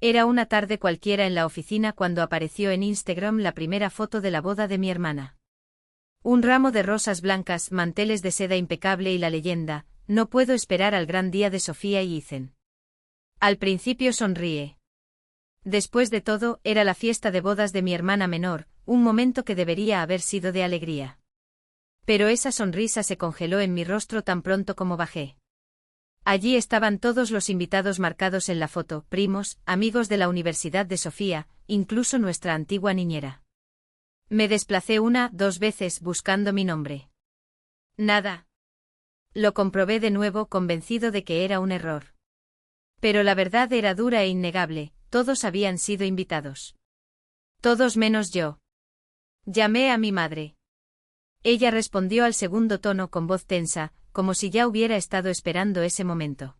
Era una tarde cualquiera en la oficina cuando apareció en Instagram la primera foto de la boda de mi hermana. Un ramo de rosas blancas, manteles de seda impecable y la leyenda: no puedo esperar al gran día de Sofía y Ethan. Al principio sonríe. Después de todo, era la fiesta de bodas de mi hermana menor, un momento que debería haber sido de alegría. Pero esa sonrisa se congeló en mi rostro tan pronto como bajé. Allí estaban todos los invitados marcados en la foto: primos, amigos de la Universidad de Sofía, incluso nuestra antigua niñera. Me desplacé 2 veces buscando mi nombre. Nada. Lo comprobé de nuevo, convencido de que era un error. Pero la verdad era dura e innegable: todos habían sido invitados. Todos menos yo. Llamé a mi madre. Ella respondió al segundo tono con voz tensa, como si ya hubiera estado esperando ese momento.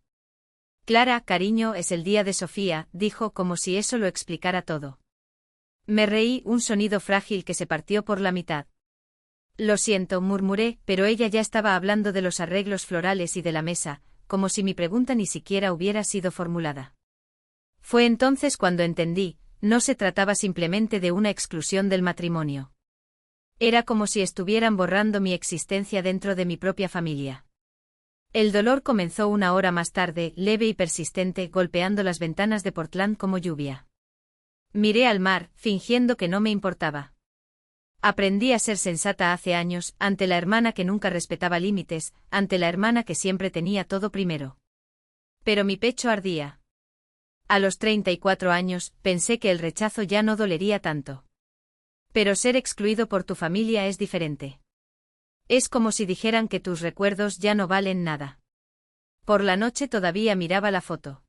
Clara, cariño, es el día de Sofía, dijo, como si eso lo explicara todo. Me reí, un sonido frágil que se partió por la mitad. Lo siento, murmuré, pero ella ya estaba hablando de los arreglos florales y de la mesa, como si mi pregunta ni siquiera hubiera sido formulada. Fue entonces cuando entendí: no se trataba simplemente de una exclusión del matrimonio. Era como si estuvieran borrando mi existencia dentro de mi propia familia. El dolor comenzó 1 hora más tarde, leve y persistente, golpeando las ventanas de Portland como lluvia. Miré al mar, fingiendo que no me importaba. Aprendí a ser sensata hace años, ante la hermana que nunca respetaba límites, ante la hermana que siempre tenía todo primero. Pero mi pecho ardía. A los 34 años, pensé que el rechazo ya no dolería tanto. Pero ser excluido por tu familia es diferente. Es como si dijeran que tus recuerdos ya no valen nada. Por la noche todavía miraba la foto.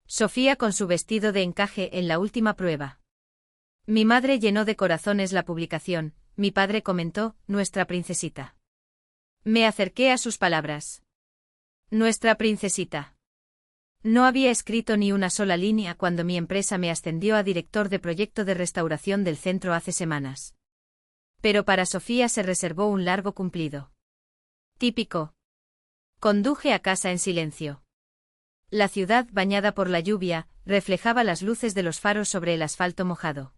Sofía con su vestido de encaje en la última prueba. Mi madre llenó de corazones la publicación. Mi padre comentó: nuestra princesita. Me acerqué a sus palabras. Nuestra princesita. No había escrito ni una sola línea cuando mi empresa me ascendió a director de proyecto de restauración del centro hace semanas. Pero para Sofía se reservó un largo cumplido. Típico. Conduje a casa en silencio. La ciudad, bañada por la lluvia, reflejaba las luces de los faros sobre el asfalto mojado.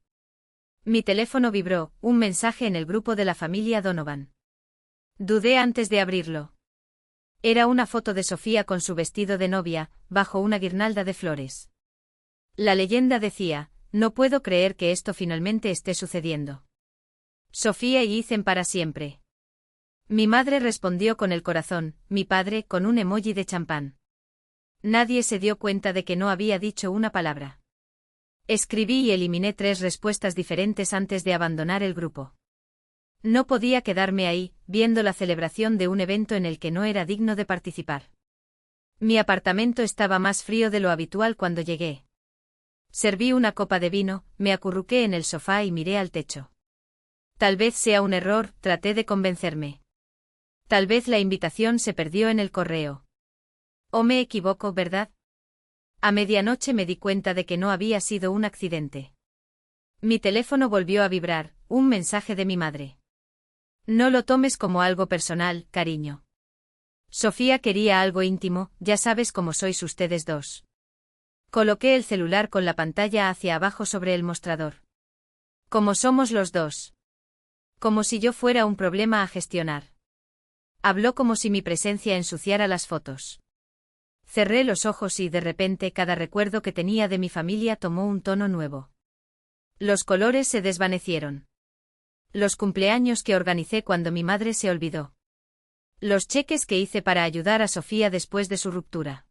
Mi teléfono vibró, un mensaje en el grupo de la familia Donovan. Dudé antes de abrirlo. Era una foto de Sofía con su vestido de novia, bajo una guirnalda de flores. La leyenda decía: no puedo creer que esto finalmente esté sucediendo. Sofía y Ethan para siempre. Mi madre respondió con el corazón, mi padre con un emoji de champán. Nadie se dio cuenta de que no había dicho una palabra. Escribí y eliminé 3 respuestas diferentes antes de abandonar el grupo. No podía quedarme ahí, viendo la celebración de un evento en el que no era digno de participar. Mi apartamento estaba más frío de lo habitual cuando llegué. Serví una copa de vino, me acurruqué en el sofá y miré al techo. Tal vez sea un error, traté de convencerme. Tal vez la invitación se perdió en el correo. O me equivoco, ¿verdad? A medianoche me di cuenta de que no había sido un accidente. Mi teléfono volvió a vibrar, un mensaje de mi madre. No lo tomes como algo personal, cariño. Sofía quería algo íntimo, ya sabes cómo sois ustedes dos. Coloqué el celular con la pantalla hacia abajo sobre el mostrador. Como somos los dos. Como si yo fuera un problema a gestionar. Habló como si mi presencia ensuciara las fotos. Cerré los ojos y de repente cada recuerdo que tenía de mi familia tomó un tono nuevo. Los colores se desvanecieron. Los cumpleaños que organicé cuando mi madre se olvidó. Los cheques que hice para ayudar a Sofía después de su ruptura.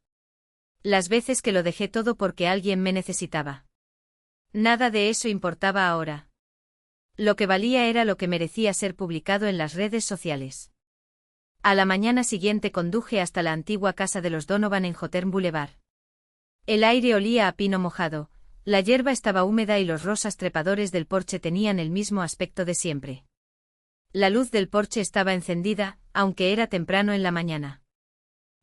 Las veces que lo dejé todo porque alguien me necesitaba. Nada de eso importaba ahora. Lo que valía era lo que merecía ser publicado en las redes sociales. A la mañana siguiente conduje hasta la antigua casa de los Donovan en Hawthorne Boulevard. El aire olía a pino mojado, la hierba estaba húmeda y los rosas trepadores del porche tenían el mismo aspecto de siempre. La luz del porche estaba encendida, aunque era temprano en la mañana.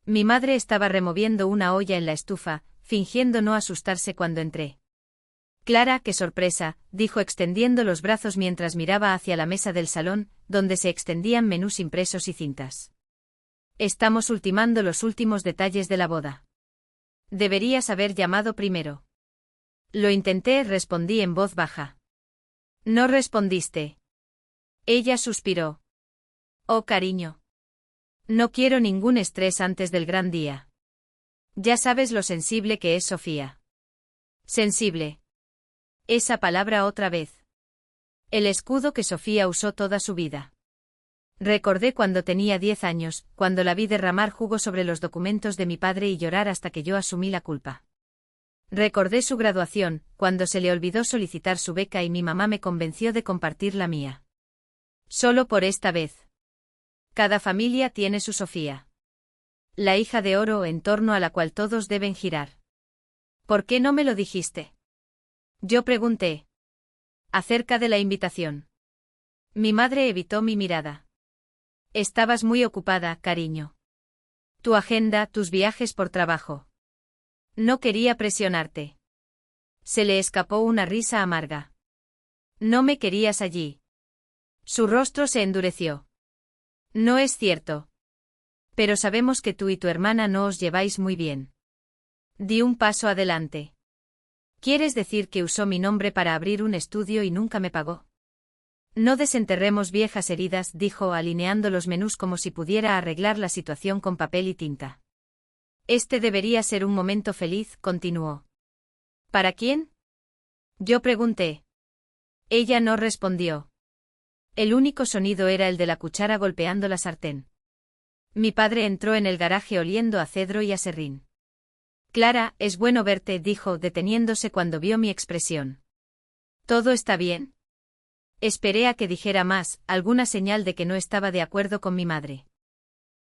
Mi madre estaba removiendo una olla en la estufa, fingiendo no asustarse cuando entré. Clara, qué sorpresa, dijo extendiendo los brazos mientras miraba hacia la mesa del salón, donde se extendían menús impresos y cintas. Estamos ultimando los últimos detalles de la boda. Deberías haber llamado primero. Lo intenté, respondí en voz baja. No respondiste. Ella suspiró. Oh, cariño. No quiero ningún estrés antes del gran día. Ya sabes lo sensible que es Sofía. Sensible. Esa palabra otra vez. El escudo que Sofía usó toda su vida. Recordé cuando tenía 10 años, cuando la vi derramar jugo sobre los documentos de mi padre y llorar hasta que yo asumí la culpa. Recordé su graduación, cuando se le olvidó solicitar su beca y mi mamá me convenció de compartir la mía. Solo por esta vez. Cada familia tiene su Sofía. La hija de oro en torno a la cual todos deben girar. ¿Por qué no me lo dijiste? Yo pregunté. Acerca de la invitación. Mi madre evitó mi mirada. Estabas muy ocupada, cariño. Tu agenda, tus viajes por trabajo. No quería presionarte. Se le escapó una risa amarga. No me querías allí. Su rostro se endureció. No es cierto. Pero sabemos que tú y tu hermana no os lleváis muy bien. Di un paso adelante. ¿Quieres decir que usó mi nombre para abrir un estudio y nunca me pagó? No desenterremos viejas heridas, dijo alineando los menús como si pudiera arreglar la situación con papel y tinta. Este debería ser un momento feliz, continuó. ¿Para quién? Yo pregunté. Ella no respondió. El único sonido era el de la cuchara golpeando la sartén. Mi padre entró en el garaje oliendo a cedro y a serrín. Clara, es bueno verte, dijo, deteniéndose cuando vio mi expresión. ¿Todo está bien? Esperé a que dijera más, alguna señal de que no estaba de acuerdo con mi madre.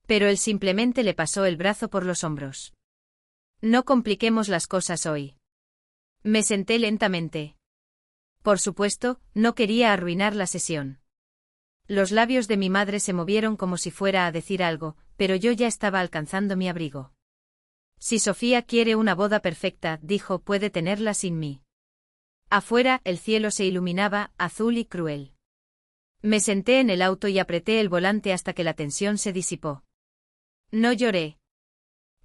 Pero él simplemente le pasó el brazo por los hombros. No compliquemos las cosas hoy. Me senté lentamente. Por supuesto, no quería arruinar la sesión. Los labios de mi madre se movieron como si fuera a decir algo, pero yo ya estaba alcanzando mi abrigo. Si Sofía quiere una boda perfecta, dijo, puede tenerla sin mí. Afuera, el cielo se iluminaba, azul y cruel. Me senté en el auto y apreté el volante hasta que la tensión se disipó. No lloré.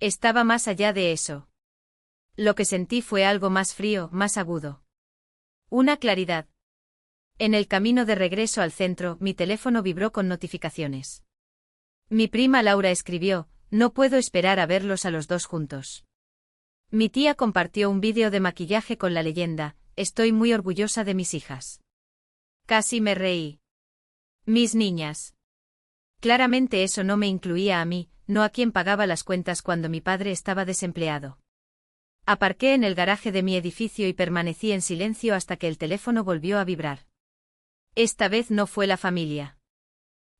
Estaba más allá de eso. Lo que sentí fue algo más frío, más agudo. Una claridad. En el camino de regreso al centro, mi teléfono vibró con notificaciones. Mi prima Laura escribió, no puedo esperar a verlos a los dos juntos. Mi tía compartió un vídeo de maquillaje con la leyenda, estoy muy orgullosa de mis hijas. Casi me reí. Mis niñas. Claramente eso no me incluía a mí, no a quien pagaba las cuentas cuando mi padre estaba desempleado. Aparqué en el garaje de mi edificio y permanecí en silencio hasta que el teléfono volvió a vibrar. Esta vez no fue la familia.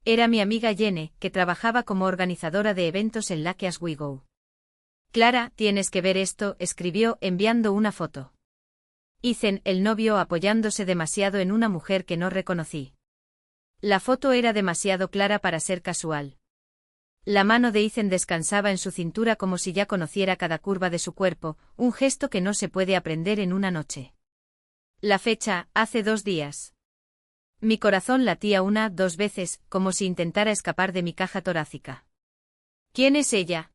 Era mi amiga Jenny, que trabajaba como organizadora de eventos en Lake Oswego. Clara, tienes que ver esto, escribió, enviando una foto. Ethan, el novio, apoyándose demasiado en una mujer que no reconocí. La foto era demasiado clara para ser casual. La mano de Ethan descansaba en su cintura como si ya conociera cada curva de su cuerpo, un gesto que no se puede aprender en una noche. La fecha, hace 2 días. Mi corazón latía 1-2 veces, como si intentara escapar de mi caja torácica. ¿Quién es ella?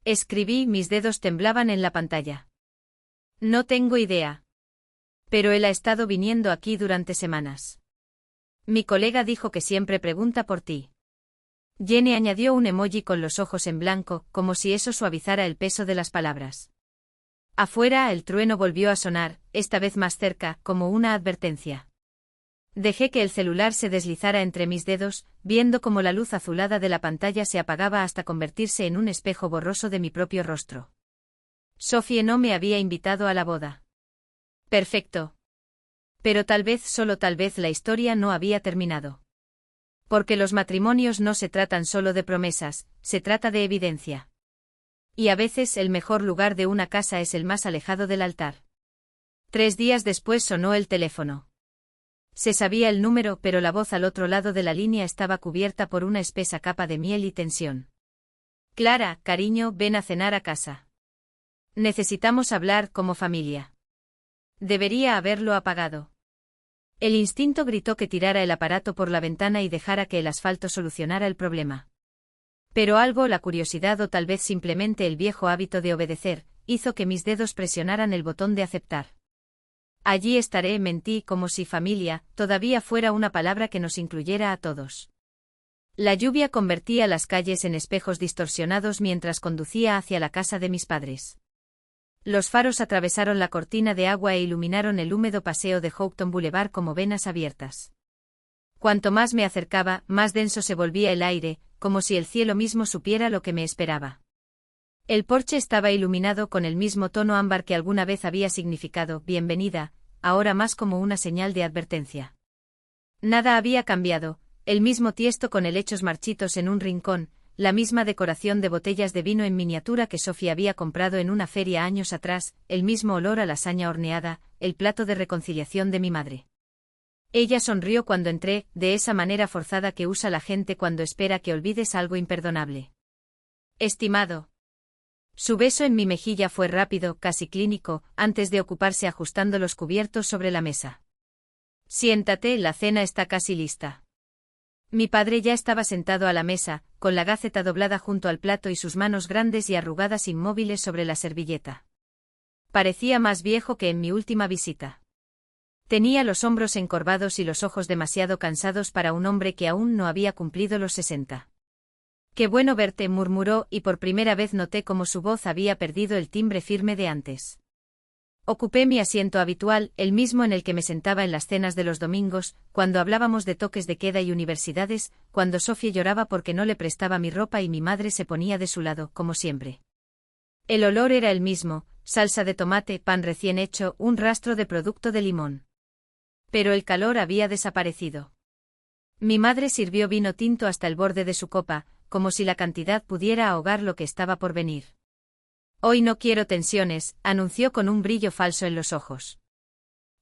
Escribí, mis dedos temblaban en la pantalla. No tengo idea. Pero él ha estado viniendo aquí durante semanas. Mi colega dijo que siempre pregunta por ti. Jenny añadió un emoji con los ojos en blanco, como si eso suavizara el peso de las palabras. Afuera el trueno volvió a sonar, esta vez más cerca, como una advertencia. Dejé que el celular se deslizara entre mis dedos, viendo cómo la luz azulada de la pantalla se apagaba hasta convertirse en un espejo borroso de mi propio rostro. Sophie no me había invitado a la boda. Perfecto. Pero tal vez, solo tal vez, la historia no había terminado. Porque los matrimonios no se tratan solo de promesas, se trata de evidencia. Y a veces el mejor lugar de una casa es el más alejado del altar. 3 días después sonó el teléfono. Se sabía el número, pero la voz al otro lado de la línea estaba cubierta por una espesa capa de miel y tensión. Clara, cariño, ven a cenar a casa. Necesitamos hablar como familia. Debería haberlo apagado. El instinto gritó que tirara el aparato por la ventana y dejara que el asfalto solucionara el problema. Pero algo, la curiosidad o tal vez simplemente el viejo hábito de obedecer, hizo que mis dedos presionaran el botón de aceptar. Allí estaré, mentí, como si familia todavía fuera una palabra que nos incluyera a todos. La lluvia convertía las calles en espejos distorsionados mientras conducía hacia la casa de mis padres. Los faros atravesaron la cortina de agua e iluminaron el húmedo paseo de Houghton Boulevard como venas abiertas. Cuanto más me acercaba, más denso se volvía el aire, como si el cielo mismo supiera lo que me esperaba. El porche estaba iluminado con el mismo tono ámbar que alguna vez había significado bienvenida, ahora más como una señal de advertencia. Nada había cambiado, el mismo tiesto con helechos marchitos en un rincón, la misma decoración de botellas de vino en miniatura que Sofía había comprado en una feria años atrás, el mismo olor a lasaña horneada, el plato de reconciliación de mi madre. Ella sonrió cuando entré, de esa manera forzada que usa la gente cuando espera que olvides algo imperdonable. Estimado. Su beso en mi mejilla fue rápido, casi clínico, antes de ocuparse ajustando los cubiertos sobre la mesa. Siéntate, la cena está casi lista. Mi padre ya estaba sentado a la mesa, con la gaceta doblada junto al plato y sus manos grandes y arrugadas inmóviles sobre la servilleta. Parecía más viejo que en mi última visita. Tenía los hombros encorvados y los ojos demasiado cansados para un hombre que aún no había cumplido los 60. Qué bueno verte, murmuró, y por primera vez noté cómo su voz había perdido el timbre firme de antes. Ocupé mi asiento habitual, el mismo en el que me sentaba en las cenas de los domingos, cuando hablábamos de toques de queda y universidades, cuando Sofía lloraba porque no le prestaba mi ropa y mi madre se ponía de su lado, como siempre. El olor era el mismo, salsa de tomate, pan recién hecho, un rastro de producto de limón. Pero el calor había desaparecido. Mi madre sirvió vino tinto hasta el borde de su copa, como si la cantidad pudiera ahogar lo que estaba por venir. Hoy no quiero tensiones, anunció con un brillo falso en los ojos.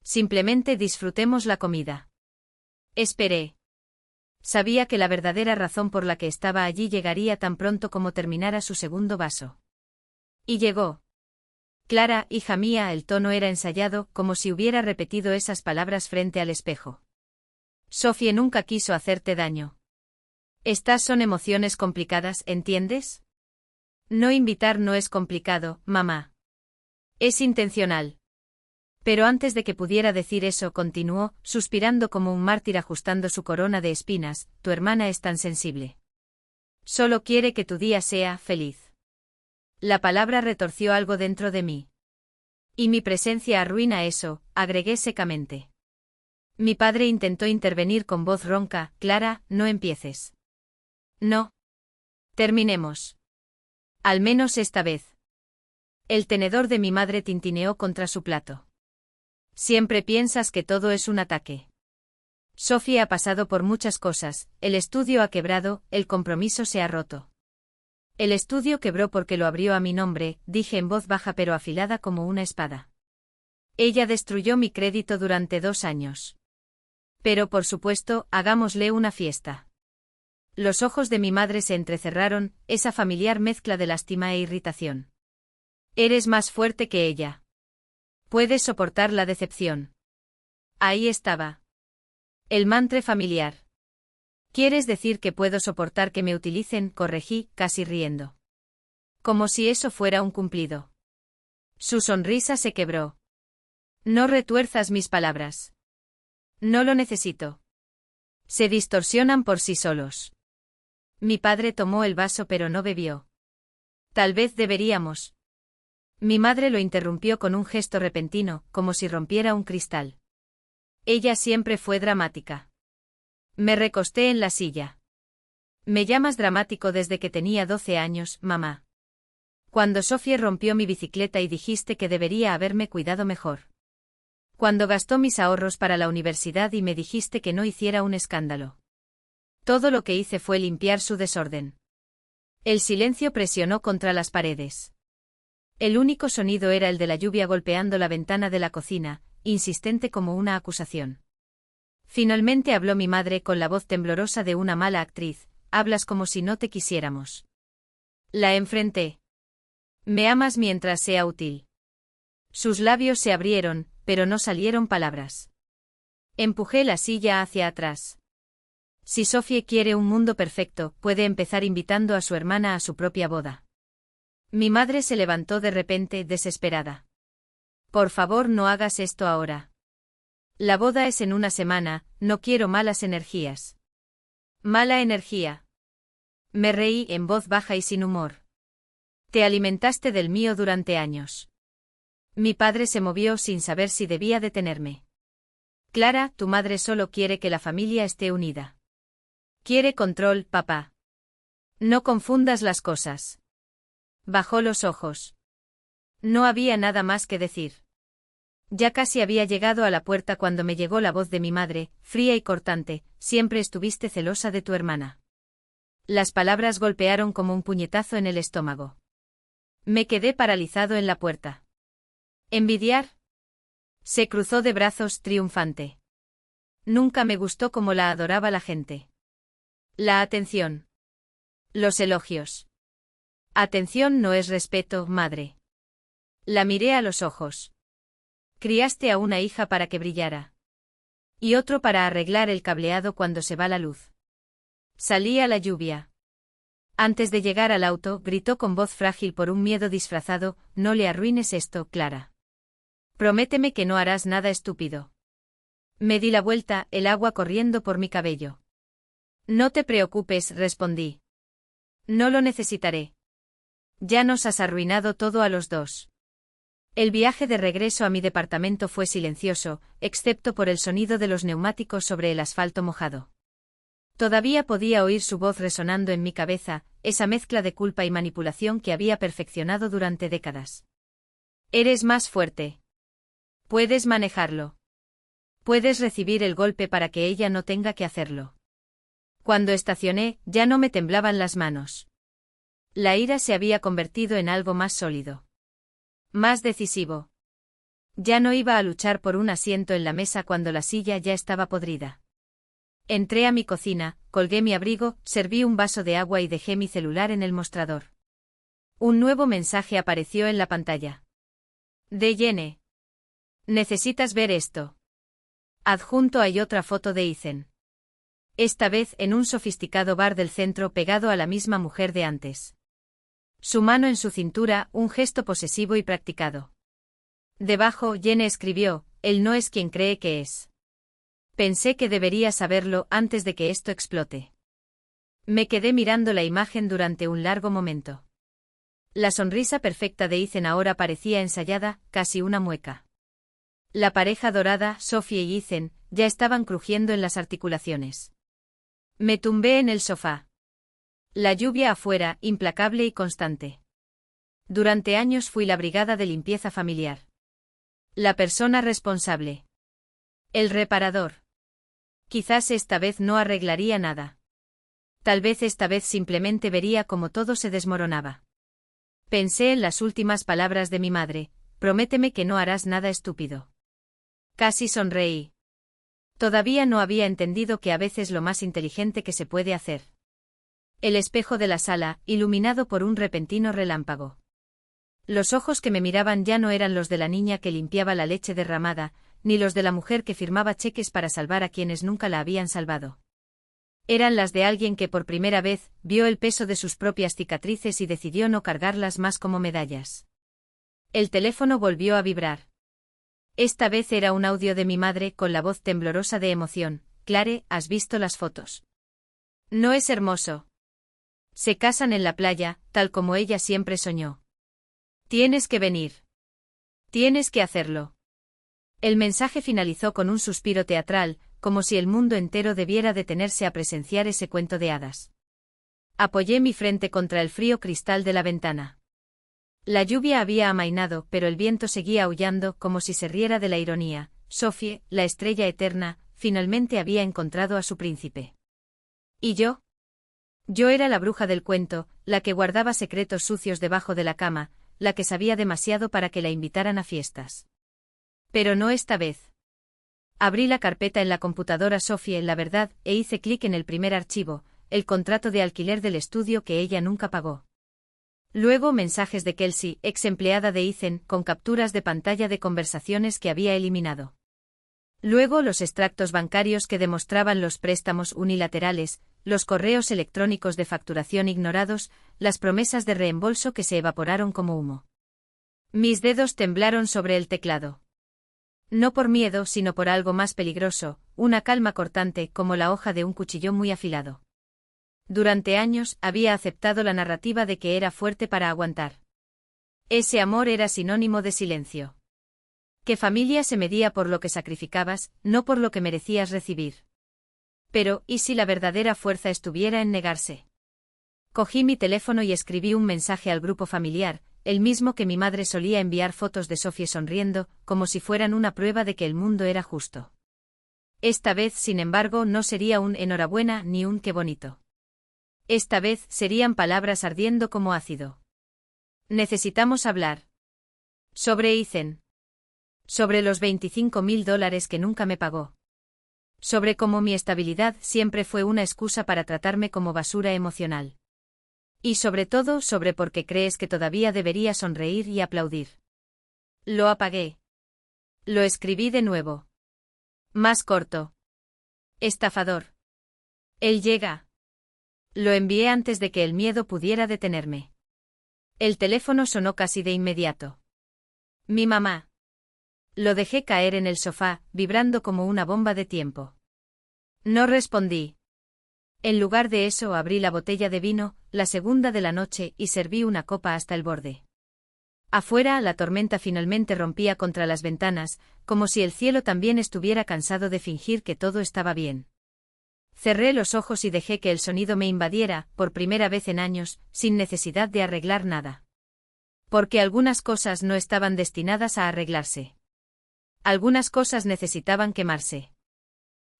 Simplemente disfrutemos la comida. Esperé. Sabía que la verdadera razón por la que estaba allí llegaría tan pronto como terminara su segundo vaso. Y llegó. Clara, hija mía, el tono era ensayado, como si hubiera repetido esas palabras frente al espejo. Sofía nunca quiso hacerte daño. Estas son emociones complicadas, ¿entiendes? No invitar no es complicado, mamá. Es intencional. Pero antes de que pudiera decir eso, continuó, suspirando como un mártir ajustando su corona de espinas, tu hermana es tan sensible. Solo quiere que tu día sea feliz. La palabra retorció algo dentro de mí. Y mi presencia arruina eso, agregué secamente. Mi padre intentó intervenir con voz ronca, Clara, no empieces. No. Terminemos. Al menos esta vez. El tenedor de mi madre tintineó contra su plato. Siempre piensas que todo es un ataque. Sofía ha pasado por muchas cosas, el estudio ha quebrado, el compromiso se ha roto. El estudio quebró porque lo abrió a mi nombre, dije en voz baja pero afilada como una espada. Ella destruyó mi crédito durante 2 años. Pero por supuesto, hagámosle una fiesta. Los ojos de mi madre se entrecerraron, esa familiar mezcla de lástima e irritación. Eres más fuerte que ella. Puedes soportar la decepción. Ahí estaba. El mantra familiar. ¿Quieres decir que puedo soportar que me utilicen?, corregí, casi riendo. Como si eso fuera un cumplido. Su sonrisa se quebró. No retuerzas mis palabras. No lo necesito. Se distorsionan por sí solos. Mi padre tomó el vaso pero no bebió. Tal vez deberíamos. Mi madre lo interrumpió con un gesto repentino, como si rompiera un cristal. Ella siempre fue dramática. Me recosté en la silla. Me llamas dramático desde que tenía 12 años, mamá. Cuando Sofía rompió mi bicicleta y dijiste que debería haberme cuidado mejor. Cuando gastó mis ahorros para la universidad y me dijiste que no hiciera un escándalo. Todo lo que hice fue limpiar su desorden. El silencio presionó contra las paredes. El único sonido era el de la lluvia golpeando la ventana de la cocina, insistente como una acusación. Finalmente habló mi madre con la voz temblorosa de una mala actriz, hablas como si no te quisiéramos. La enfrenté. Me amas mientras sea útil. Sus labios se abrieron, pero no salieron palabras. Empujé la silla hacia atrás. Si Sofía quiere un mundo perfecto, puede empezar invitando a su hermana a su propia boda. Mi madre se levantó de repente, desesperada. Por favor, no hagas esto ahora. La boda es en una semana, no quiero malas energías. Mala energía. Me reí en voz baja y sin humor. Te alimentaste del mío durante años. Mi padre se movió sin saber si debía detenerme. Clara, tu madre solo quiere que la familia esté unida. Quiere control, papá. No confundas las cosas. Bajó los ojos. No había nada más que decir. Ya casi había llegado a la puerta cuando me llegó la voz de mi madre, fría y cortante: siempre estuviste celosa de tu hermana. Las palabras golpearon como un puñetazo en el estómago. Me quedé paralizado en la puerta. ¿Envidiar? Se cruzó de brazos, triunfante. Nunca me gustó como la adoraba la gente. La atención. Los elogios. Atención no es respeto, madre. La miré a los ojos. Criaste a una hija para que brillara. Y otro para arreglar el cableado cuando se va la luz. Salí a la lluvia. Antes de llegar al auto, gritó con voz frágil por un miedo disfrazado: no le arruines esto, Clara. Prométeme que no harás nada estúpido. Me di la vuelta, el agua corriendo por mi cabello. No te preocupes, respondí. No lo necesitaré. Ya nos has arruinado todo a los dos. El viaje de regreso a mi departamento fue silencioso, excepto por el sonido de los neumáticos sobre el asfalto mojado. Todavía podía oír su voz resonando en mi cabeza, esa mezcla de culpa y manipulación que había perfeccionado durante décadas. Eres más fuerte. Puedes manejarlo. Puedes recibir el golpe para que ella no tenga que hacerlo. Cuando estacioné, ya no me temblaban las manos. La ira se había convertido en algo más sólido. Más decisivo. Ya no iba a luchar por un asiento en la mesa cuando la silla ya estaba podrida. Entré a mi cocina, colgué mi abrigo, serví un vaso de agua y dejé mi celular en el mostrador. Un nuevo mensaje apareció en la pantalla. De Jenny. Necesitas ver esto. Adjunto hay otra foto de Ethan. Esta vez en un sofisticado bar del centro pegado a la misma mujer de antes. Su mano en su cintura, un gesto posesivo y practicado. Debajo, Jenny escribió: él no es quien cree que es. Pensé que debería saberlo antes de que esto explote. Me quedé mirando la imagen durante un largo momento. La sonrisa perfecta de Ethan ahora parecía ensayada, casi una mueca. La pareja dorada, Sophie y Ethan, ya estaban crujiendo en las articulaciones. Me tumbé en el sofá. La lluvia afuera, implacable y constante. Durante años fui la brigada de limpieza familiar. La persona responsable. El reparador. Quizás esta vez no arreglaría nada. Tal vez esta vez simplemente vería cómo todo se desmoronaba. Pensé en las últimas palabras de mi madre: prométeme que no harás nada estúpido. Casi sonreí. Todavía no había entendido que a veces lo más inteligente que se puede hacer. El espejo de la sala, iluminado por un repentino relámpago. Los ojos que me miraban ya no eran los de la niña que limpiaba la leche derramada, ni los de la mujer que firmaba cheques para salvar a quienes nunca la habían salvado. Eran las de alguien que por primera vez vio el peso de sus propias cicatrices y decidió no cargarlas más como medallas. El teléfono volvió a vibrar. Esta vez era un audio de mi madre con la voz temblorosa de emoción: Clare, ¿has visto las fotos? ¿No es hermoso? Se casan en la playa, tal como ella siempre soñó. Tienes que venir. Tienes que hacerlo. El mensaje finalizó con un suspiro teatral, como si el mundo entero debiera detenerse a presenciar ese cuento de hadas. Apoyé mi frente contra el frío cristal de la ventana. La lluvia había amainado, pero el viento seguía aullando como si se riera de la ironía. Sophie, la estrella eterna, finalmente había encontrado a su príncipe. ¿Y yo? Yo era la bruja del cuento, la que guardaba secretos sucios debajo de la cama, la que sabía demasiado para que la invitaran a fiestas. Pero no esta vez. Abrí la carpeta en la computadora Sophie en la verdad e hice clic en el primer archivo, el contrato de alquiler del estudio que ella nunca pagó. Luego mensajes de Kelsey, ex empleada de Ethan, con capturas de pantalla de conversaciones que había eliminado. Luego los extractos bancarios que demostraban los préstamos unilaterales, los correos electrónicos de facturación ignorados, las promesas de reembolso que se evaporaron como humo. Mis dedos temblaron sobre el teclado. No por miedo, sino por algo más peligroso, una calma cortante como la hoja de un cuchillo muy afilado. Durante años había aceptado la narrativa de que era fuerte para aguantar. Ese amor era sinónimo de silencio. Que familia se medía por lo que sacrificabas, no por lo que merecías recibir. Pero, ¿y si la verdadera fuerza estuviera en negarse? Cogí mi teléfono y escribí un mensaje al grupo familiar, el mismo que mi madre solía enviar fotos de Sofía sonriendo, como si fueran una prueba de que el mundo era justo. Esta vez, sin embargo, no sería un enhorabuena ni un qué bonito. Esta vez serían palabras ardiendo como ácido. Necesitamos hablar. Sobre Ethan. Sobre los $25.000 que nunca me pagó. Sobre cómo mi estabilidad siempre fue una excusa para tratarme como basura emocional. Y sobre todo sobre por qué crees que todavía debería sonreír y aplaudir. Lo apagué. Lo escribí de nuevo. Más corto. Estafador. Él llega. Lo envié antes de que el miedo pudiera detenerme. El teléfono sonó casi de inmediato. Mi mamá. Lo dejé caer en el sofá, vibrando como una bomba de tiempo. No respondí. En lugar de eso abrí la botella de vino, la segunda de la noche, y serví una copa hasta el borde. Afuera la tormenta finalmente rompía contra las ventanas, como si el cielo también estuviera cansado de fingir que todo estaba bien. Cerré los ojos y dejé que el sonido me invadiera, por primera vez en años, sin necesidad de arreglar nada. Porque algunas cosas no estaban destinadas a arreglarse. Algunas cosas necesitaban quemarse.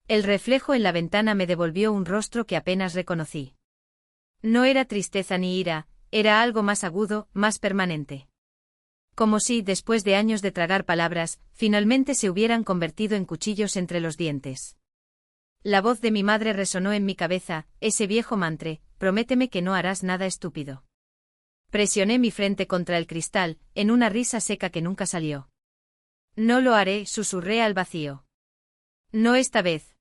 El reflejo en la ventana me devolvió un rostro que apenas reconocí. No era tristeza ni ira, era algo más agudo, más permanente. Como si, después de años de tragar palabras, finalmente se hubieran convertido en cuchillos entre los dientes. La voz de mi madre resonó en mi cabeza, ese viejo mantra, prométeme que no harás nada estúpido. Presioné mi frente contra el cristal, en una risa seca que nunca salió. No lo haré, susurré al vacío. No esta vez.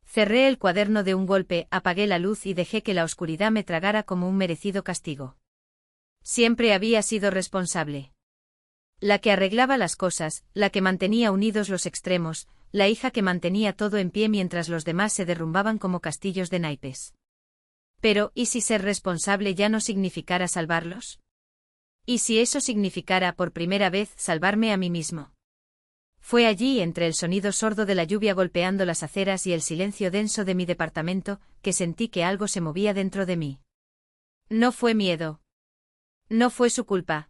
Cerré el cuaderno de un golpe, apagué la luz y dejé que la oscuridad me tragara como un merecido castigo. Siempre había sido responsable. La que arreglaba las cosas, la que mantenía unidos los extremos, la hija que mantenía todo en pie mientras los demás se derrumbaban como castillos de naipes. Pero, ¿y si ser responsable ya no significara salvarlos? ¿Y si eso significara por primera vez salvarme a mí mismo? Fue allí, entre el sonido sordo de la lluvia golpeando las aceras y el silencio denso de mi departamento, que sentí que algo se movía dentro de mí. No fue miedo. No fue su culpa.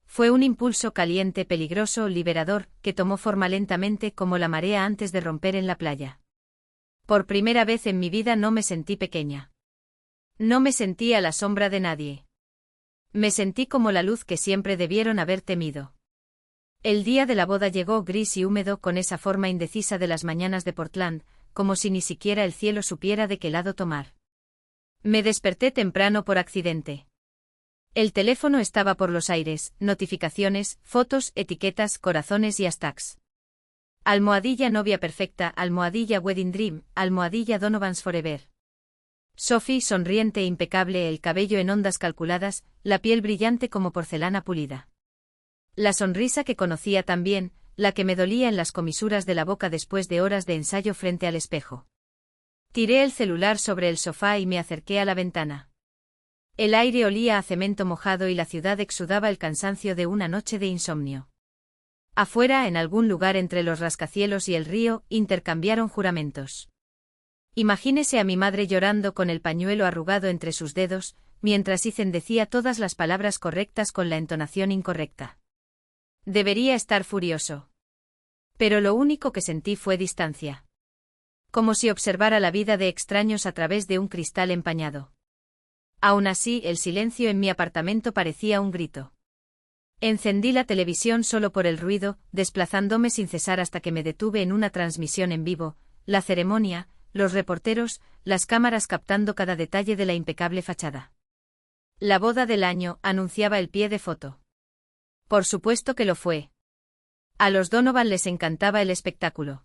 Fue un impulso caliente, peligroso, liberador, que tomó forma lentamente como la marea antes de romper en la playa. Por primera vez en mi vida no me sentí pequeña. No me sentí a la sombra de nadie. Me sentí como la luz que siempre debieron haber temido. El día de la boda llegó gris y húmedo con esa forma indecisa de las mañanas de Portland, como si ni siquiera el cielo supiera de qué lado tomar. Me desperté temprano por accidente. El teléfono estaba por los aires, notificaciones, fotos, etiquetas, corazones y hashtags. Almohadilla novia perfecta, almohadilla wedding dream, almohadilla Donovan's forever. Sophie sonriente e impecable, el cabello en ondas calculadas, la piel brillante como porcelana pulida. La sonrisa que conocía tan bien, la que me dolía en las comisuras de la boca después de horas de ensayo frente al espejo. Tiré el celular sobre el sofá y me acerqué a la ventana. El aire olía a cemento mojado y la ciudad exudaba el cansancio de una noche de insomnio. Afuera, en algún lugar entre los rascacielos y el río, intercambiaron juramentos. Imagínese a mi madre llorando con el pañuelo arrugado entre sus dedos, mientras Ethan decía todas las palabras correctas con la entonación incorrecta. Debería estar furioso. Pero lo único que sentí fue distancia. Como si observara la vida de extraños a través de un cristal empañado. Aún así, el silencio en mi apartamento parecía un grito. Encendí la televisión solo por el ruido, desplazándome sin cesar hasta que me detuve en una transmisión en vivo, la ceremonia, los reporteros, las cámaras captando cada detalle de la impecable fachada. La boda del año, anunciaba el pie de foto. Por supuesto que lo fue. A los Donovan les encantaba el espectáculo.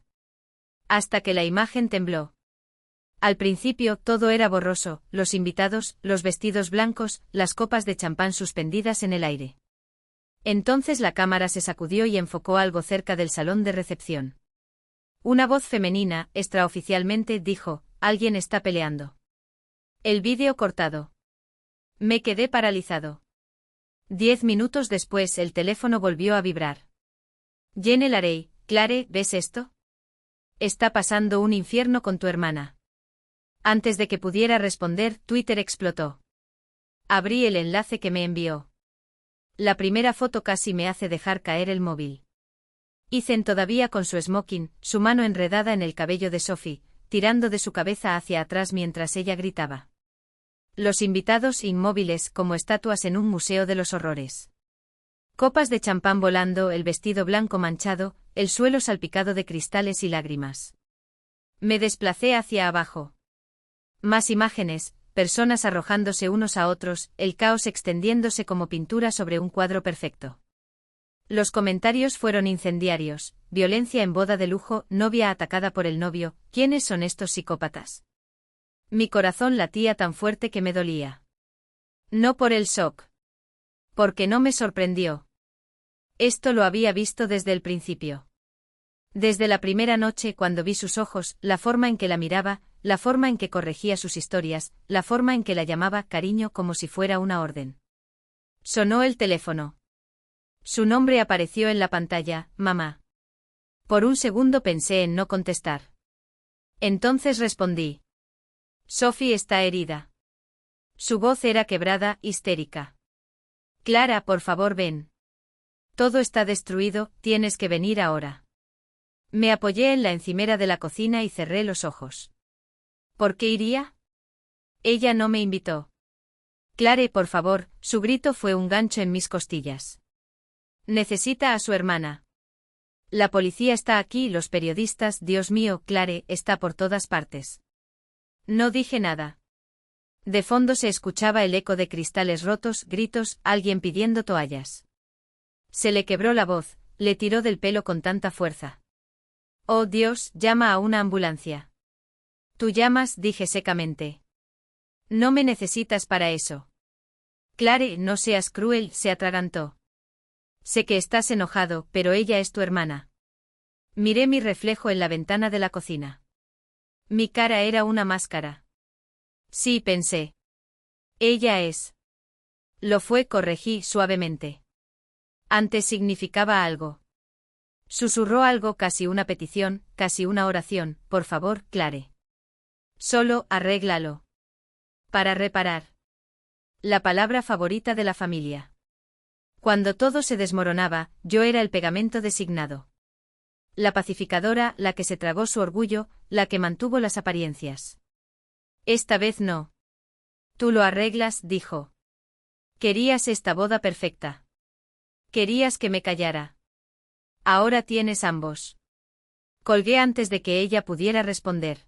Hasta que la imagen tembló. Al principio todo era borroso, los invitados, los vestidos blancos, las copas de champán suspendidas en el aire. Entonces la cámara se sacudió y enfocó algo cerca del salón de recepción. Una voz femenina, extraoficialmente, dijo: «Alguien está peleando». El vídeo cortado. Me quedé paralizado. 10 minutos después el teléfono volvió a vibrar. Jenny Larey: «Clare, ¿ves esto? Está pasando un infierno con tu hermana». Antes de que pudiera responder, Twitter explotó. Abrí el enlace que me envió. La primera foto casi me hace dejar caer el móvil. Ethan todavía con su smoking, su mano enredada en el cabello de Sophie, tirando de su cabeza hacia atrás mientras ella gritaba. Los invitados inmóviles como estatuas en un museo de los horrores. Copas de champán volando, el vestido blanco manchado, el suelo salpicado de cristales y lágrimas. Me desplacé hacia abajo. Más imágenes, personas arrojándose unos a otros, el caos extendiéndose como pintura sobre un cuadro perfecto. Los comentarios fueron incendiarios: violencia en boda de lujo, novia atacada por el novio, ¿quiénes son estos psicópatas? Mi corazón latía tan fuerte que me dolía. No por el shock. Porque no me sorprendió. Esto lo había visto desde el principio. Desde la primera noche cuando vi sus ojos, la forma en que la miraba, la forma en que corregía sus historias, la forma en que la llamaba cariño como si fuera una orden. Sonó el teléfono. Su nombre apareció en la pantalla: mamá. Por un segundo pensé en no contestar. Entonces respondí. Sophie está herida. Su voz era quebrada, histérica. Clara, por favor, ven. Todo está destruido, tienes que venir ahora. Me apoyé en la encimera de la cocina y cerré los ojos. ¿Por qué iría? Ella no me invitó. Clare, por favor, su grito fue un gancho en mis costillas. Necesita a su hermana. La policía está aquí, los periodistas, Dios mío, Clare, está por todas partes. No dije nada. De fondo se escuchaba el eco de cristales rotos, gritos, alguien pidiendo toallas. Se le quebró la voz, le tiró del pelo con tanta fuerza. Oh Dios, llama a una ambulancia. Tú llamas, dije secamente. No me necesitas para eso. Clare, no seas cruel, se atragantó. Sé que estás enojado, pero ella es tu hermana. Miré mi reflejo en la ventana de la cocina. Mi cara era una máscara. Sí, pensé. Ella es. Lo fue, corregí suavemente. Antes significaba algo. Susurró algo, casi una petición, casi una oración: por favor, Clare. Solo, arréglalo. Para reparar. La palabra favorita de la familia. Cuando todo se desmoronaba, yo era el pegamento designado. La pacificadora, la que se tragó su orgullo, la que mantuvo las apariencias. Esta vez no. Tú lo arreglas, dijo. Querías esta boda perfecta. Querías que me callara. Ahora tienes ambos. Colgué antes de que ella pudiera responder.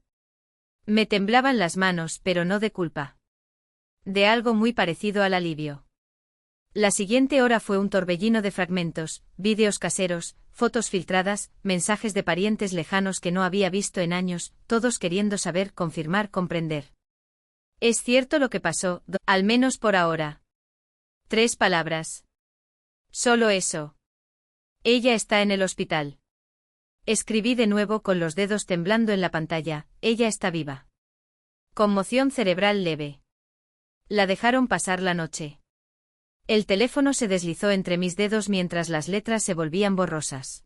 Me temblaban las manos, pero no de culpa. De algo muy parecido al alivio. La siguiente hora fue un torbellino de fragmentos, vídeos caseros, fotos filtradas, mensajes de parientes lejanos que no había visto en años, todos queriendo saber, confirmar, comprender. Es cierto lo que pasó, al menos por ahora. 3 palabras. Solo eso. Ella está en el hospital. Escribí de nuevo con los dedos temblando en la pantalla: ella está viva. Conmoción cerebral leve. La dejaron pasar la noche. El teléfono se deslizó entre mis dedos mientras las letras se volvían borrosas.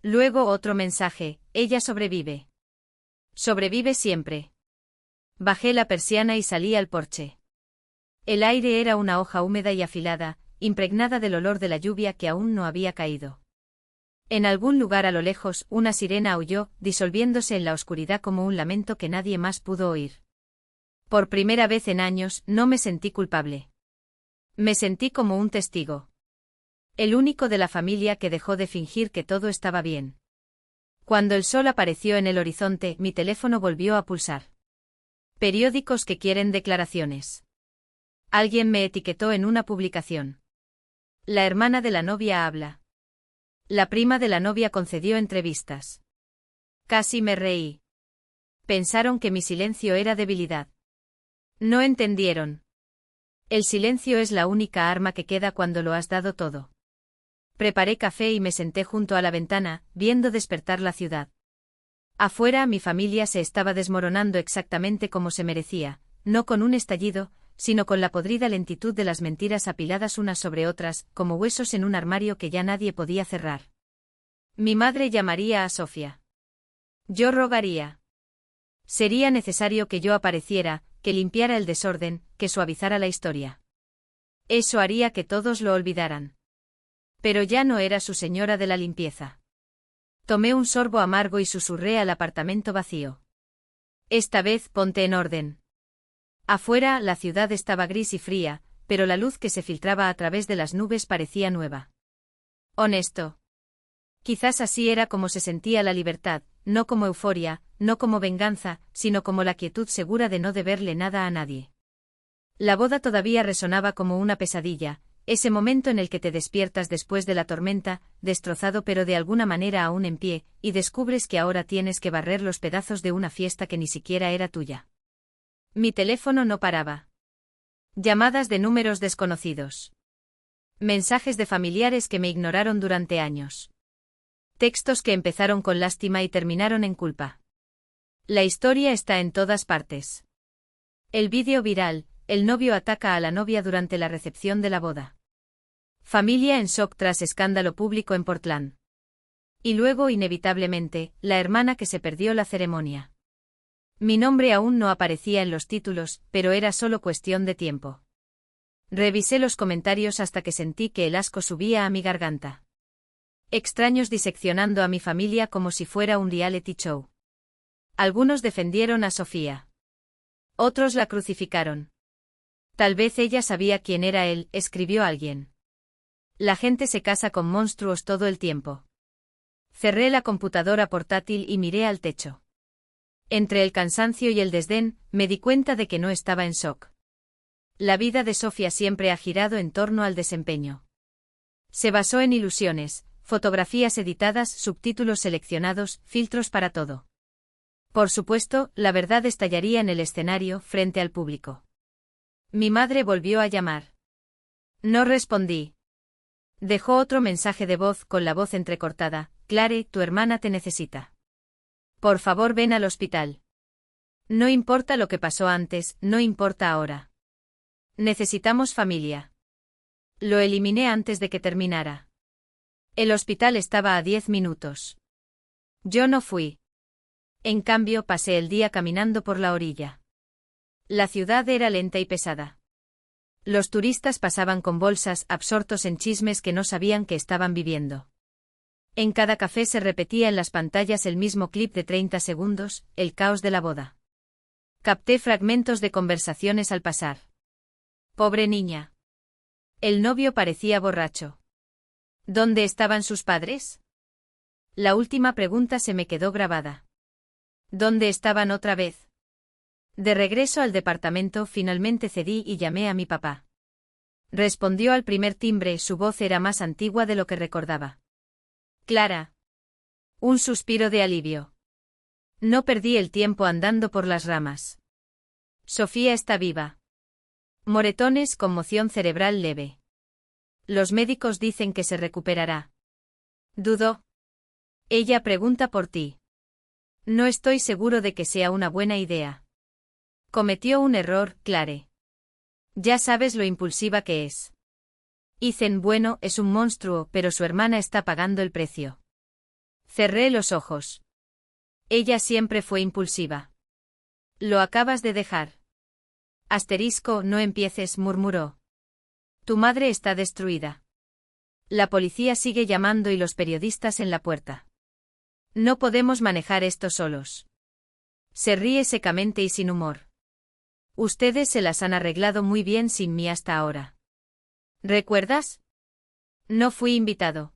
Luego otro mensaje: ella sobrevive. Sobrevive siempre. Bajé la persiana y salí al porche. El aire era una hoja húmeda y afilada, impregnada del olor de la lluvia que aún no había caído. En algún lugar a lo lejos, una sirena aulló, disolviéndose en la oscuridad como un lamento que nadie más pudo oír. Por primera vez en años, no me sentí culpable. Me sentí como un testigo. El único de la familia que dejó de fingir que todo estaba bien. Cuando el sol apareció en el horizonte, mi teléfono volvió a pulsar. Periódicos que quieren declaraciones. Alguien me etiquetó en una publicación. La hermana de la novia habla. La prima de la novia concedió entrevistas. Casi me reí. Pensaron que mi silencio era debilidad. No entendieron. El silencio es la única arma que queda cuando lo has dado todo. Preparé café y me senté junto a la ventana, viendo despertar la ciudad. Afuera mi familia se estaba desmoronando exactamente como se merecía, no con un estallido, sino con la podrida lentitud de las mentiras apiladas unas sobre otras, como huesos en un armario que ya nadie podía cerrar. Mi madre llamaría a Sofía. Yo rogaría. Sería necesario que yo apareciera, que limpiara el desorden, que suavizara la historia. Eso haría que todos lo olvidaran. Pero ya no era su señora de la limpieza. Tomé un sorbo amargo y susurré al apartamento vacío. Esta vez ponte en orden. Afuera la ciudad estaba gris y fría, pero la luz que se filtraba a través de las nubes parecía nueva. Honesto. Quizás así era como se sentía la libertad, no como euforia, no como venganza, sino como la quietud segura de no deberle nada a nadie. La boda todavía resonaba como una pesadilla, ese momento en el que te despiertas después de la tormenta, destrozado pero de alguna manera aún en pie, y descubres que ahora tienes que barrer los pedazos de una fiesta que ni siquiera era tuya. Mi teléfono no paraba. Llamadas de números desconocidos. Mensajes de familiares que me ignoraron durante años. Textos que empezaron con lástima y terminaron en culpa. La historia está en todas partes. El vídeo viral, el novio ataca a la novia durante la recepción de la boda. Familia en shock tras escándalo público en Portland. Y luego, inevitablemente, la hermana que se perdió la ceremonia. Mi nombre aún no aparecía en los títulos, pero era solo cuestión de tiempo. Revisé los comentarios hasta que sentí que el asco subía a mi garganta. Extraños diseccionando a mi familia como si fuera un reality show. Algunos defendieron a Sofía. Otros la crucificaron. Tal vez ella sabía quién era él, escribió alguien. La gente se casa con monstruos todo el tiempo. Cerré la computadora portátil y miré al techo. Entre el cansancio y el desdén, me di cuenta de que no estaba en shock. La vida de Sofía siempre ha girado en torno al desempeño. Se basó en ilusiones, fotografías editadas, subtítulos seleccionados, filtros para todo. Por supuesto, la verdad estallaría en el escenario, frente al público. Mi madre volvió a llamar. No respondí. Dejó otro mensaje de voz con la voz entrecortada. Clare, tu hermana te necesita. Por favor, ven al hospital. No importa lo que pasó antes, no importa ahora. Necesitamos familia. Lo eliminé antes de que terminara. El hospital estaba a 10 minutos. Yo no fui. En cambio, pasé el día caminando por la orilla. La ciudad era lenta y pesada. Los turistas pasaban con bolsas, absortos en chismes que no sabían que estaban viviendo. En cada café se repetía en las pantallas el mismo clip de 30 segundos, el caos de la boda. Capté fragmentos de conversaciones al pasar. Pobre niña. El novio parecía borracho. ¿Dónde estaban sus padres? La última pregunta se me quedó grabada. ¿Dónde estaban otra vez? De regreso al departamento finalmente cedí y llamé a mi papá. Respondió al primer timbre, su voz era más antigua de lo que recordaba. Clara. Un suspiro de alivio. No perdí el tiempo andando por las ramas. Sofía está viva. Moretones, conmoción cerebral leve. Los médicos dicen que se recuperará. Dudo. Ella pregunta por ti. No estoy seguro de que sea una buena idea. Cometió un error, Clare. Ya sabes lo impulsiva que es. Ethan, bueno, es un monstruo, pero su hermana está pagando el precio. Cerré los ojos. Ella siempre fue impulsiva. Lo acabas de dejar. Asterisco, no empieces, murmuró. Tu madre está destruida. La policía sigue llamando y los periodistas en la puerta. No podemos manejar esto solos. Se ríe secamente y sin humor. Ustedes se las han arreglado muy bien sin mí hasta ahora. ¿Recuerdas? No fui invitado.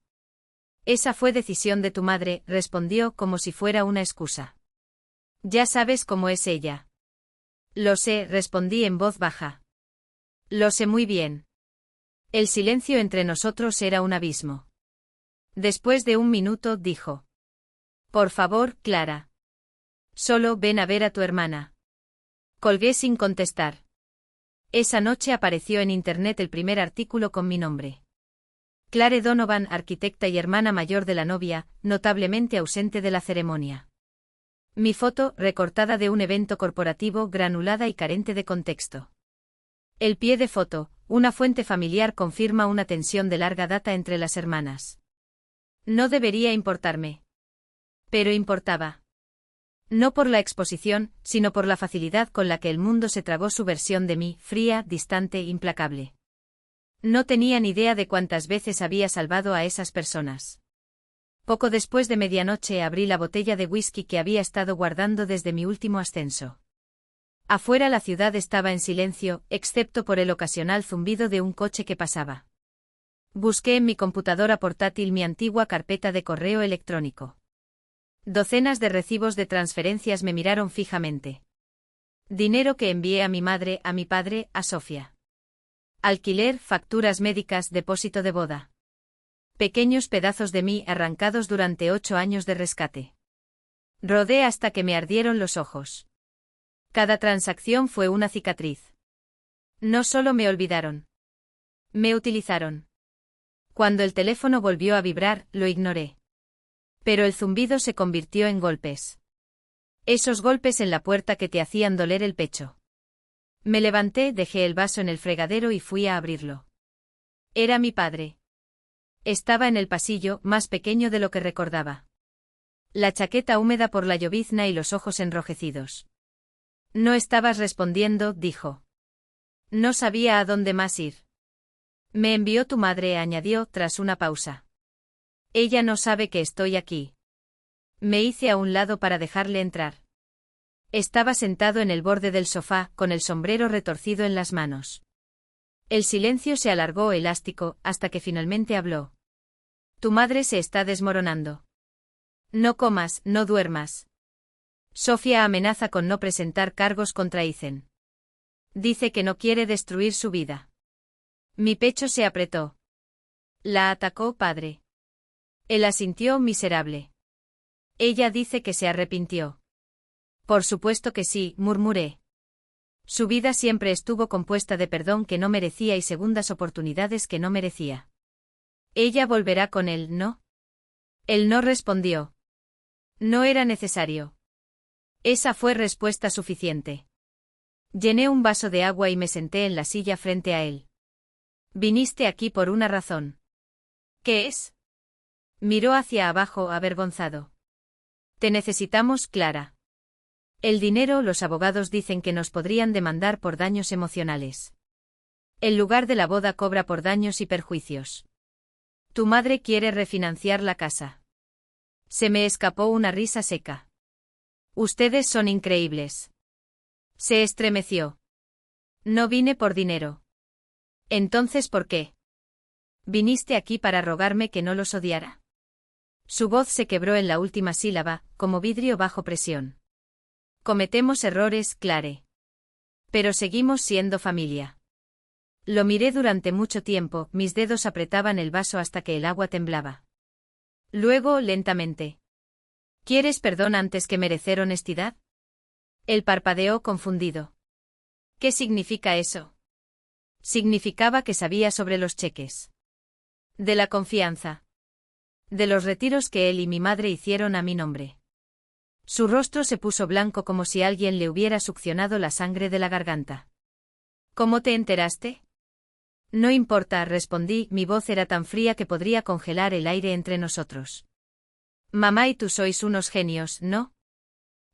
Esa fue decisión de tu madre, respondió como si fuera una excusa. Ya sabes cómo es ella. Lo sé, respondí en voz baja. Lo sé muy bien. El silencio entre nosotros era un abismo. Después de un minuto dijo. Por favor, Clara. Solo ven a ver a tu hermana. Colgué sin contestar. Esa noche apareció en internet el primer artículo con mi nombre. Clare Donovan, arquitecta y hermana mayor de la novia, notablemente ausente de la ceremonia. Mi foto, recortada de un evento corporativo, granulada y carente de contexto. El pie de foto, una fuente familiar confirma una tensión de larga data entre las hermanas. No debería importarme. Pero importaba. No por la exposición, sino por la facilidad con la que el mundo se tragó su versión de mí, fría, distante, implacable. No tenía ni idea de cuántas veces había salvado a esas personas. Poco después de medianoche abrí la botella de whisky que había estado guardando desde mi último ascenso. Afuera la ciudad estaba en silencio, excepto por el ocasional zumbido de un coche que pasaba. Busqué en mi computadora portátil mi antigua carpeta de correo electrónico. Docenas de recibos de transferencias me miraron fijamente. Dinero que envié a mi madre, a mi padre, a Sofía. Alquiler, facturas médicas, depósito de boda. Pequeños pedazos de mí arrancados durante 8 años de rescate. Rodé hasta que me ardieron los ojos. Cada transacción fue una cicatriz. No solo me olvidaron. Me utilizaron. Cuando el teléfono volvió a vibrar, lo ignoré. Pero el zumbido se convirtió en golpes. Esos golpes en la puerta que te hacían doler el pecho. Me levanté, dejé el vaso en el fregadero y fui a abrirlo. Era mi padre. Estaba en el pasillo, más pequeño de lo que recordaba. La chaqueta húmeda por la llovizna y los ojos enrojecidos. No estabas respondiendo, dijo. No sabía a dónde más ir. Me envió tu madre, añadió tras una pausa. Ella no sabe que estoy aquí. Me hice a un lado para dejarle entrar. Estaba sentado en el borde del sofá, con el sombrero retorcido en las manos. El silencio se alargó elástico, hasta que finalmente habló. Tu madre se está desmoronando. No comas, no duermas. Sofía amenaza con no presentar cargos contra Ethan. Dice que no quiere destruir su vida. Mi pecho se apretó. La atacó, padre. Él asintió miserable. Ella dice que se arrepintió. Por supuesto que sí, murmuré. Su vida siempre estuvo compuesta de perdón que no merecía y segundas oportunidades que no merecía. Ella volverá con él, ¿no? Él no respondió. No era necesario. Esa fue respuesta suficiente. Llené un vaso de agua y me senté en la silla frente a él. Viniste aquí por una razón. ¿Qué es? Miró hacia abajo avergonzado. Te necesitamos, Clara. El dinero, los abogados dicen que nos podrían demandar por daños emocionales. El lugar de la boda cobra por daños y perjuicios. Tu madre quiere refinanciar la casa. Se me escapó una risa seca. Ustedes son increíbles. Se estremeció. No vine por dinero. Entonces, ¿por qué? Viniste aquí para rogarme que no los odiara. Su voz se quebró en la última sílaba, como vidrio bajo presión. Cometemos errores, Clare. Pero seguimos siendo familia. Lo miré durante mucho tiempo, mis dedos apretaban el vaso hasta que el agua temblaba. Luego, lentamente. ¿Quieres perdón antes que merecer honestidad? Él parpadeó confundido. ¿Qué significa eso? Significaba que sabía sobre los cheques. De la confianza. De los retiros que él y mi madre hicieron a mi nombre. Su rostro se puso blanco como si alguien le hubiera succionado la sangre de la garganta. ¿Cómo te enteraste? No importa, respondí, mi voz era tan fría que podría congelar el aire entre nosotros. Mamá y tú sois unos genios, ¿no?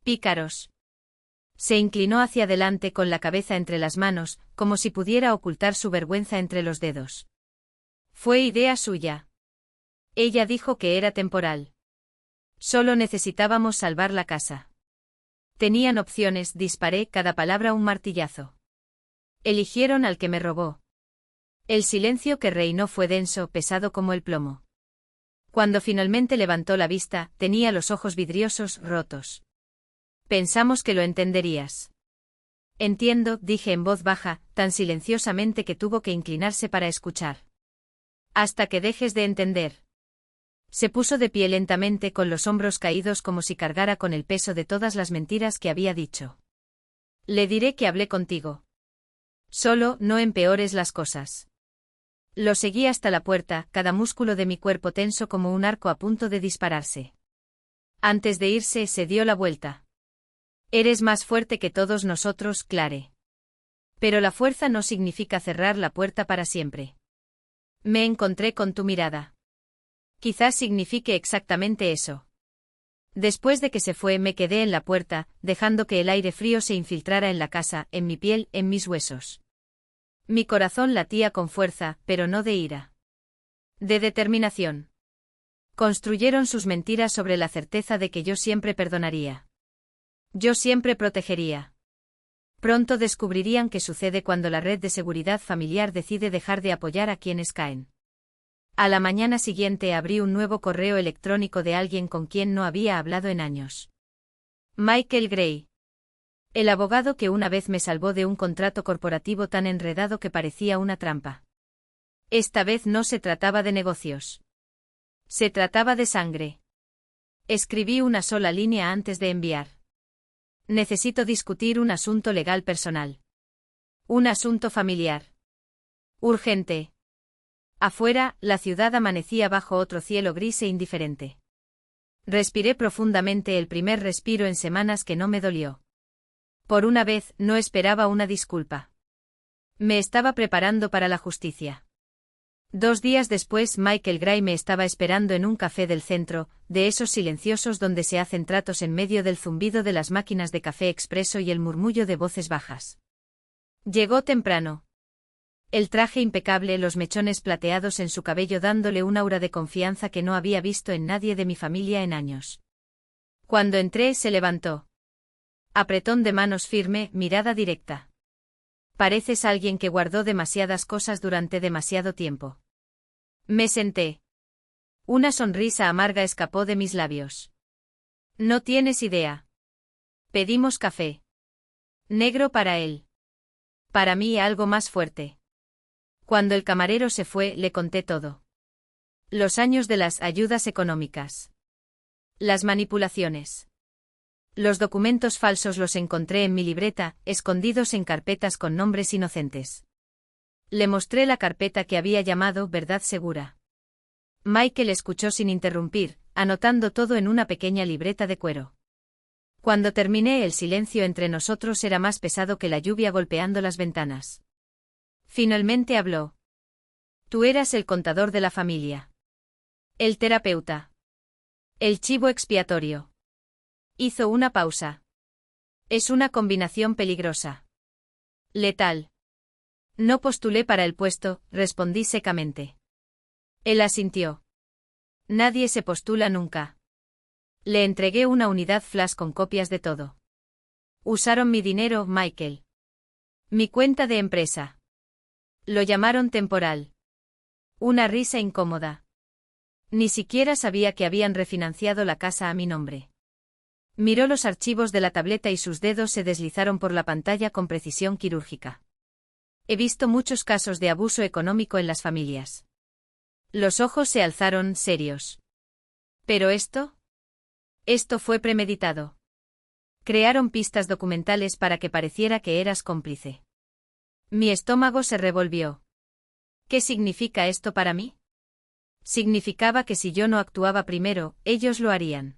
Pícaros. Se inclinó hacia adelante con la cabeza entre las manos, como si pudiera ocultar su vergüenza entre los dedos. Fue idea suya. Ella dijo que era temporal. Solo necesitábamos salvar la casa. Tenían opciones, disparé cada palabra un martillazo. Eligieron al que me robó. El silencio que reinó fue denso, pesado como el plomo. Cuando finalmente levantó la vista, tenía los ojos vidriosos, rotos. Pensamos que lo entenderías. Entiendo, dije en voz baja, tan silenciosamente que tuvo que inclinarse para escuchar. Hasta que dejes de entender. Se puso de pie lentamente con los hombros caídos como si cargara con el peso de todas las mentiras que había dicho. Le diré que hablé contigo. Solo, no empeores las cosas. Lo seguí hasta la puerta, cada músculo de mi cuerpo tenso como un arco a punto de dispararse. Antes de irse, se dio la vuelta. Eres más fuerte que todos nosotros, Clare. Pero la fuerza no significa cerrar la puerta para siempre. Me encontré con tu mirada. Quizás signifique exactamente eso. Después de que se fue, me quedé en la puerta, dejando que el aire frío se infiltrara en la casa, en mi piel, en mis huesos. Mi corazón latía con fuerza, pero no de ira. De determinación. Construyeron sus mentiras sobre la certeza de que yo siempre perdonaría. Yo siempre protegería. Pronto descubrirían qué sucede cuando la red de seguridad familiar decide dejar de apoyar a quienes caen. A la mañana siguiente abrí un nuevo correo electrónico de alguien con quien no había hablado en años. Michael Gray. El abogado que una vez me salvó de un contrato corporativo tan enredado que parecía una trampa. Esta vez no se trataba de negocios. Se trataba de sangre. Escribí una sola línea antes de enviar. Necesito discutir un asunto legal personal. Un asunto familiar. Urgente. Afuera, la ciudad amanecía bajo otro cielo gris e indiferente. Respiré profundamente, el primer respiro en semanas que no me dolió. Por una vez, no esperaba una disculpa. Me estaba preparando para la justicia. 2 días después, Michael Gray me estaba esperando en un café del centro, de esos silenciosos donde se hacen tratos en medio del zumbido de las máquinas de café expreso y el murmullo de voces bajas. Llegó temprano. El traje impecable, los mechones plateados en su cabello dándole un aura de confianza que no había visto en nadie de mi familia en años. Cuando entré, se levantó. Apretón de manos firme, mirada directa. Pareces alguien que guardó demasiadas cosas durante demasiado tiempo. Me senté. Una sonrisa amarga escapó de mis labios. No tienes idea. Pedimos café. Negro para él. Para mí algo más fuerte. Cuando el camarero se fue, le conté todo. Los años de las ayudas económicas. Las manipulaciones. Los documentos falsos los encontré en mi libreta, escondidos en carpetas con nombres inocentes. Le mostré la carpeta que había llamado Verdad Segura. Michael escuchó sin interrumpir, anotando todo en una pequeña libreta de cuero. Cuando terminé, el silencio entre nosotros era más pesado que la lluvia golpeando las ventanas. Finalmente habló. Tú eras el contador de la familia. El terapeuta. El chivo expiatorio. Hizo una pausa. Es una combinación peligrosa. Letal. No postulé para el puesto, respondí secamente. Él asintió. Nadie se postula nunca. Le entregué una unidad flash con copias de todo. Usaron mi dinero, Michael. Mi cuenta de empresa. Lo llamaron temporal. Una risa incómoda. Ni siquiera sabía que habían refinanciado la casa a mi nombre. Miró los archivos de la tableta y sus dedos se deslizaron por la pantalla con precisión quirúrgica. He visto muchos casos de abuso económico en las familias. Los ojos se alzaron, serios. ¿Pero esto? Esto fue premeditado. Crearon pistas documentales para que pareciera que eras cómplice. Mi estómago se revolvió. ¿Qué significa esto para mí? Significaba que si yo no actuaba primero, ellos lo harían.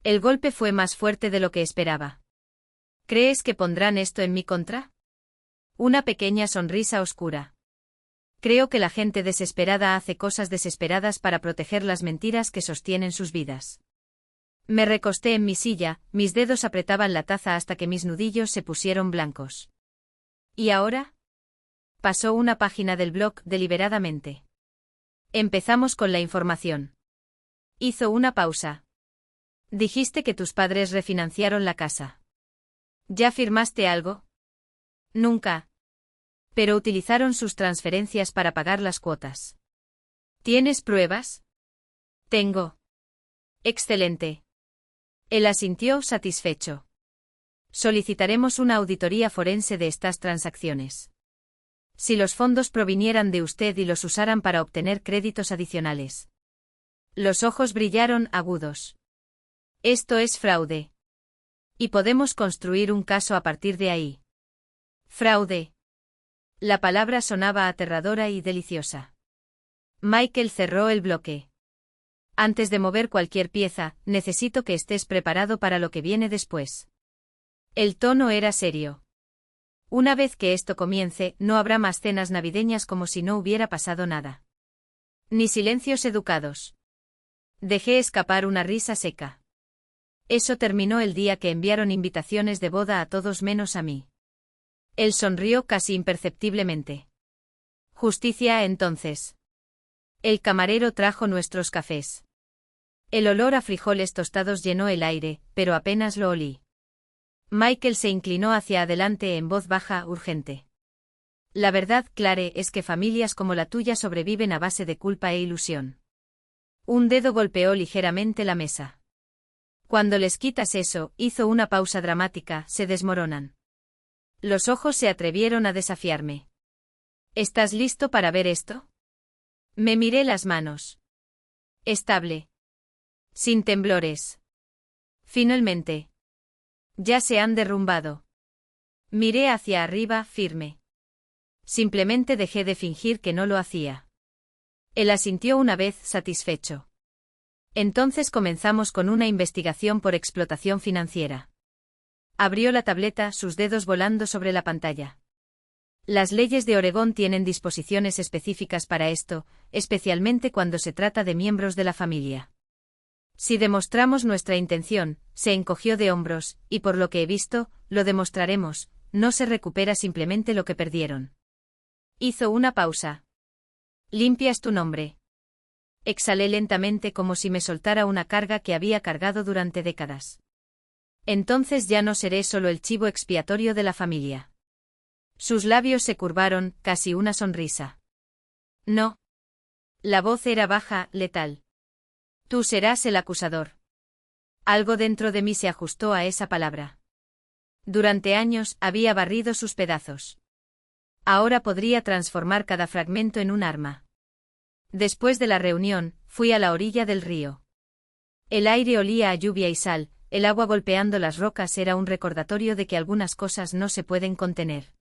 El golpe fue más fuerte de lo que esperaba. ¿Crees que pondrán esto en mi contra? Una pequeña sonrisa oscura. Creo que la gente desesperada hace cosas desesperadas para proteger las mentiras que sostienen sus vidas. Me recosté en mi silla, mis dedos apretaban la taza hasta que mis nudillos se pusieron blancos. ¿Y ahora? Pasó una página del blog deliberadamente. Empezamos con la información. Hizo una pausa. Dijiste que tus padres refinanciaron la casa. ¿Ya firmaste algo? Nunca. Pero utilizaron sus transferencias para pagar las cuotas. ¿Tienes pruebas? Tengo. Excelente. Él asintió satisfecho. Solicitaremos una auditoría forense de estas transacciones. Si los fondos provinieran de usted y los usaran para obtener créditos adicionales. Los ojos brillaron agudos. Esto es fraude. Y podemos construir un caso a partir de ahí. Fraude. La palabra sonaba aterradora y deliciosa. Michael cerró el bloque. Antes de mover cualquier pieza, necesito que estés preparado para lo que viene después. El tono era serio. Una vez que esto comience, no habrá más cenas navideñas como si no hubiera pasado nada. Ni silencios educados. Dejé escapar una risa seca. Eso terminó el día que enviaron invitaciones de boda a todos menos a mí. Él sonrió casi imperceptiblemente. Justicia entonces. El camarero trajo nuestros cafés. El olor a frijoles tostados llenó el aire, pero apenas lo olí. Michael se inclinó hacia adelante en voz baja, urgente. La verdad, Clare, es que familias como la tuya sobreviven a base de culpa e ilusión. Un dedo golpeó ligeramente la mesa. Cuando les quitas eso, hizo una pausa dramática, se desmoronan. Los ojos se atrevieron a desafiarme. ¿Estás listo para ver esto? Me miré las manos. Estable. Sin temblores. Finalmente. Ya se han derrumbado. Miré hacia arriba, firme. Simplemente dejé de fingir que no lo hacía. Él asintió una vez, satisfecho. Entonces comenzamos con una investigación por explotación financiera. Abrió la tableta, sus dedos volando sobre la pantalla. Las leyes de Oregón tienen disposiciones específicas para esto, especialmente cuando se trata de miembros de la familia. Si demostramos nuestra intención, se encogió de hombros, y por lo que he visto, lo demostraremos, no se recupera simplemente lo que perdieron. Hizo una pausa. ¿Limpias tu nombre? Exhalé lentamente como si me soltara una carga que había cargado durante décadas. Entonces ya no seré solo el chivo expiatorio de la familia. Sus labios se curvaron, casi una sonrisa. No. La voz era baja, letal. Tú serás el acusador. Algo dentro de mí se ajustó a esa palabra. Durante años había barrido sus pedazos. Ahora podría transformar cada fragmento en un arma. Después de la reunión, fui a la orilla del río. El aire olía a lluvia y sal, el agua golpeando las rocas era un recordatorio de que algunas cosas no se pueden contener.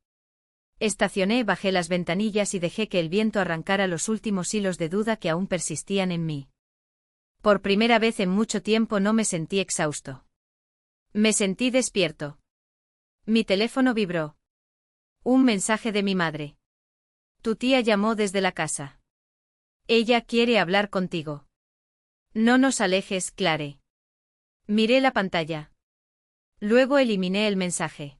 Estacioné, bajé las ventanillas y dejé que el viento arrancara los últimos hilos de duda que aún persistían en mí. Por primera vez en mucho tiempo no me sentí exhausto. Me sentí despierto. Mi teléfono vibró. Un mensaje de mi madre. Tu tía llamó desde la casa. Ella quiere hablar contigo. No nos alejes, Clare. Miré la pantalla. Luego eliminé el mensaje.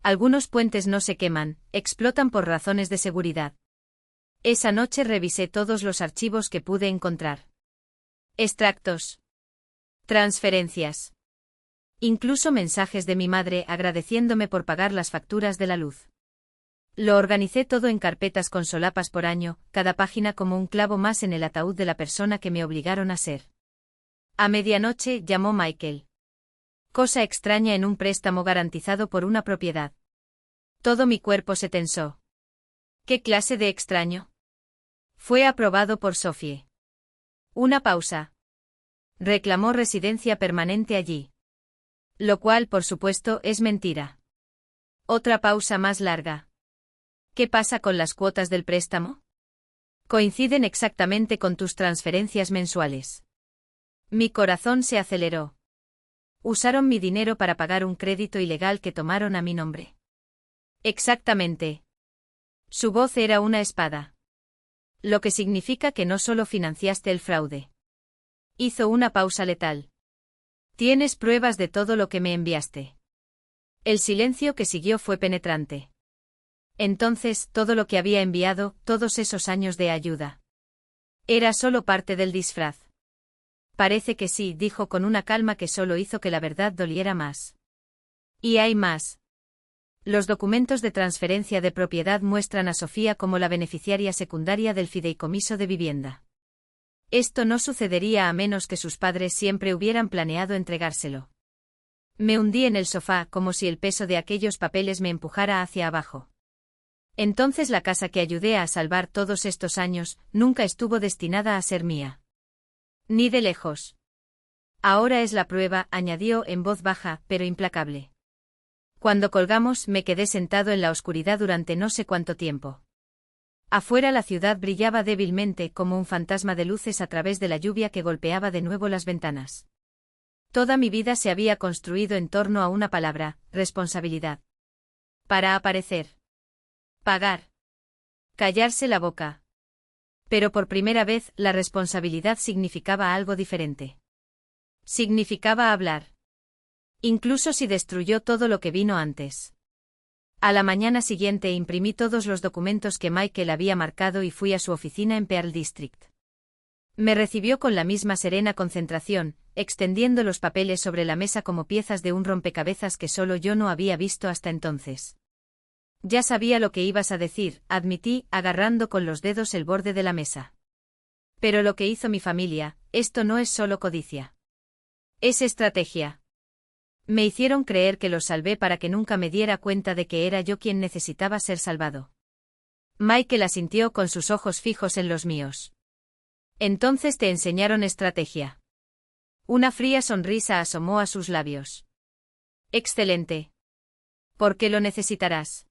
Algunos puentes no se queman, explotan por razones de seguridad. Esa noche revisé todos los archivos que pude encontrar. Extractos. Transferencias. Incluso mensajes de mi madre agradeciéndome por pagar las facturas de la luz. Lo organicé todo en carpetas con solapas por año, cada página como un clavo más en el ataúd de la persona que me obligaron a ser. A medianoche llamó Michael. Cosa extraña en un préstamo garantizado por una propiedad. Todo mi cuerpo se tensó. ¿Qué clase de extraño? Fue aprobado por Sophie. Una pausa. Reclamó residencia permanente allí. Lo cual, por supuesto, es mentira. Otra pausa más larga. ¿Qué pasa con las cuotas del préstamo? Coinciden exactamente con tus transferencias mensuales. Mi corazón se aceleró. Usaron mi dinero para pagar un crédito ilegal que tomaron a mi nombre. Exactamente. Su voz era una espada. Lo que significa que no solo financiaste el fraude. Hizo una pausa letal. Tienes pruebas de todo lo que me enviaste. El silencio que siguió fue penetrante. Entonces, todo lo que había enviado, todos esos años de ayuda. Era solo parte del disfraz. Parece que sí, dijo con una calma que solo hizo que la verdad doliera más. Y hay más. Los documentos de transferencia de propiedad muestran a Sofía como la beneficiaria secundaria del fideicomiso de vivienda. Esto no sucedería a menos que sus padres siempre hubieran planeado entregárselo. Me hundí en el sofá como si el peso de aquellos papeles me empujara hacia abajo. Entonces la casa que ayudé a salvar todos estos años, nunca estuvo destinada a ser mía. Ni de lejos. Ahora es la prueba, añadió en voz baja, pero implacable. Cuando colgamos, me quedé sentado en la oscuridad durante no sé cuánto tiempo. Afuera la ciudad brillaba débilmente como un fantasma de luces a través de la lluvia que golpeaba de nuevo las ventanas. Toda mi vida se había construido en torno a una palabra: responsabilidad. Para aparecer. Pagar. Callarse la boca. Pero por primera vez, la responsabilidad significaba algo diferente. Significaba hablar. Incluso si destruyó todo lo que vino antes. A la mañana siguiente imprimí todos los documentos que Michael había marcado y fui a su oficina en Pearl District. Me recibió con la misma serena concentración, extendiendo los papeles sobre la mesa como piezas de un rompecabezas que solo yo no había visto hasta entonces. Ya sabía lo que ibas a decir, admití, agarrando con los dedos el borde de la mesa. Pero lo que hizo mi familia, esto no es solo codicia. Es estrategia. Me hicieron creer que los salvé para que nunca me diera cuenta de que era yo quien necesitaba ser salvado. Michael asintió con sus ojos fijos en los míos. Entonces te enseñaron estrategia. Una fría sonrisa asomó a sus labios. Excelente. ¿Por qué lo necesitarás?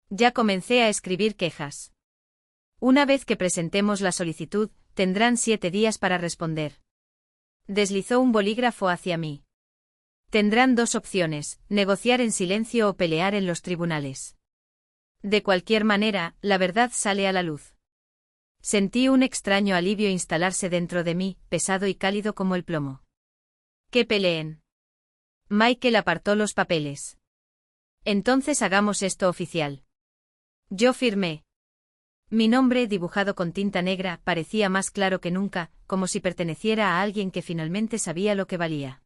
Ya comencé a escribir quejas. Una vez que presentemos la solicitud, tendrán 7 días para responder. Deslizó un bolígrafo hacia mí. Tendrán 2 opciones: negociar en silencio o pelear en los tribunales. De cualquier manera, la verdad sale a la luz. Sentí un extraño alivio instalarse dentro de mí, pesado y cálido como el plomo. ¿Que peleen? Michael apartó los papeles. Entonces hagamos esto oficial. Yo firmé. Mi nombre, dibujado con tinta negra, parecía más claro que nunca, como si perteneciera a alguien que finalmente sabía lo que valía.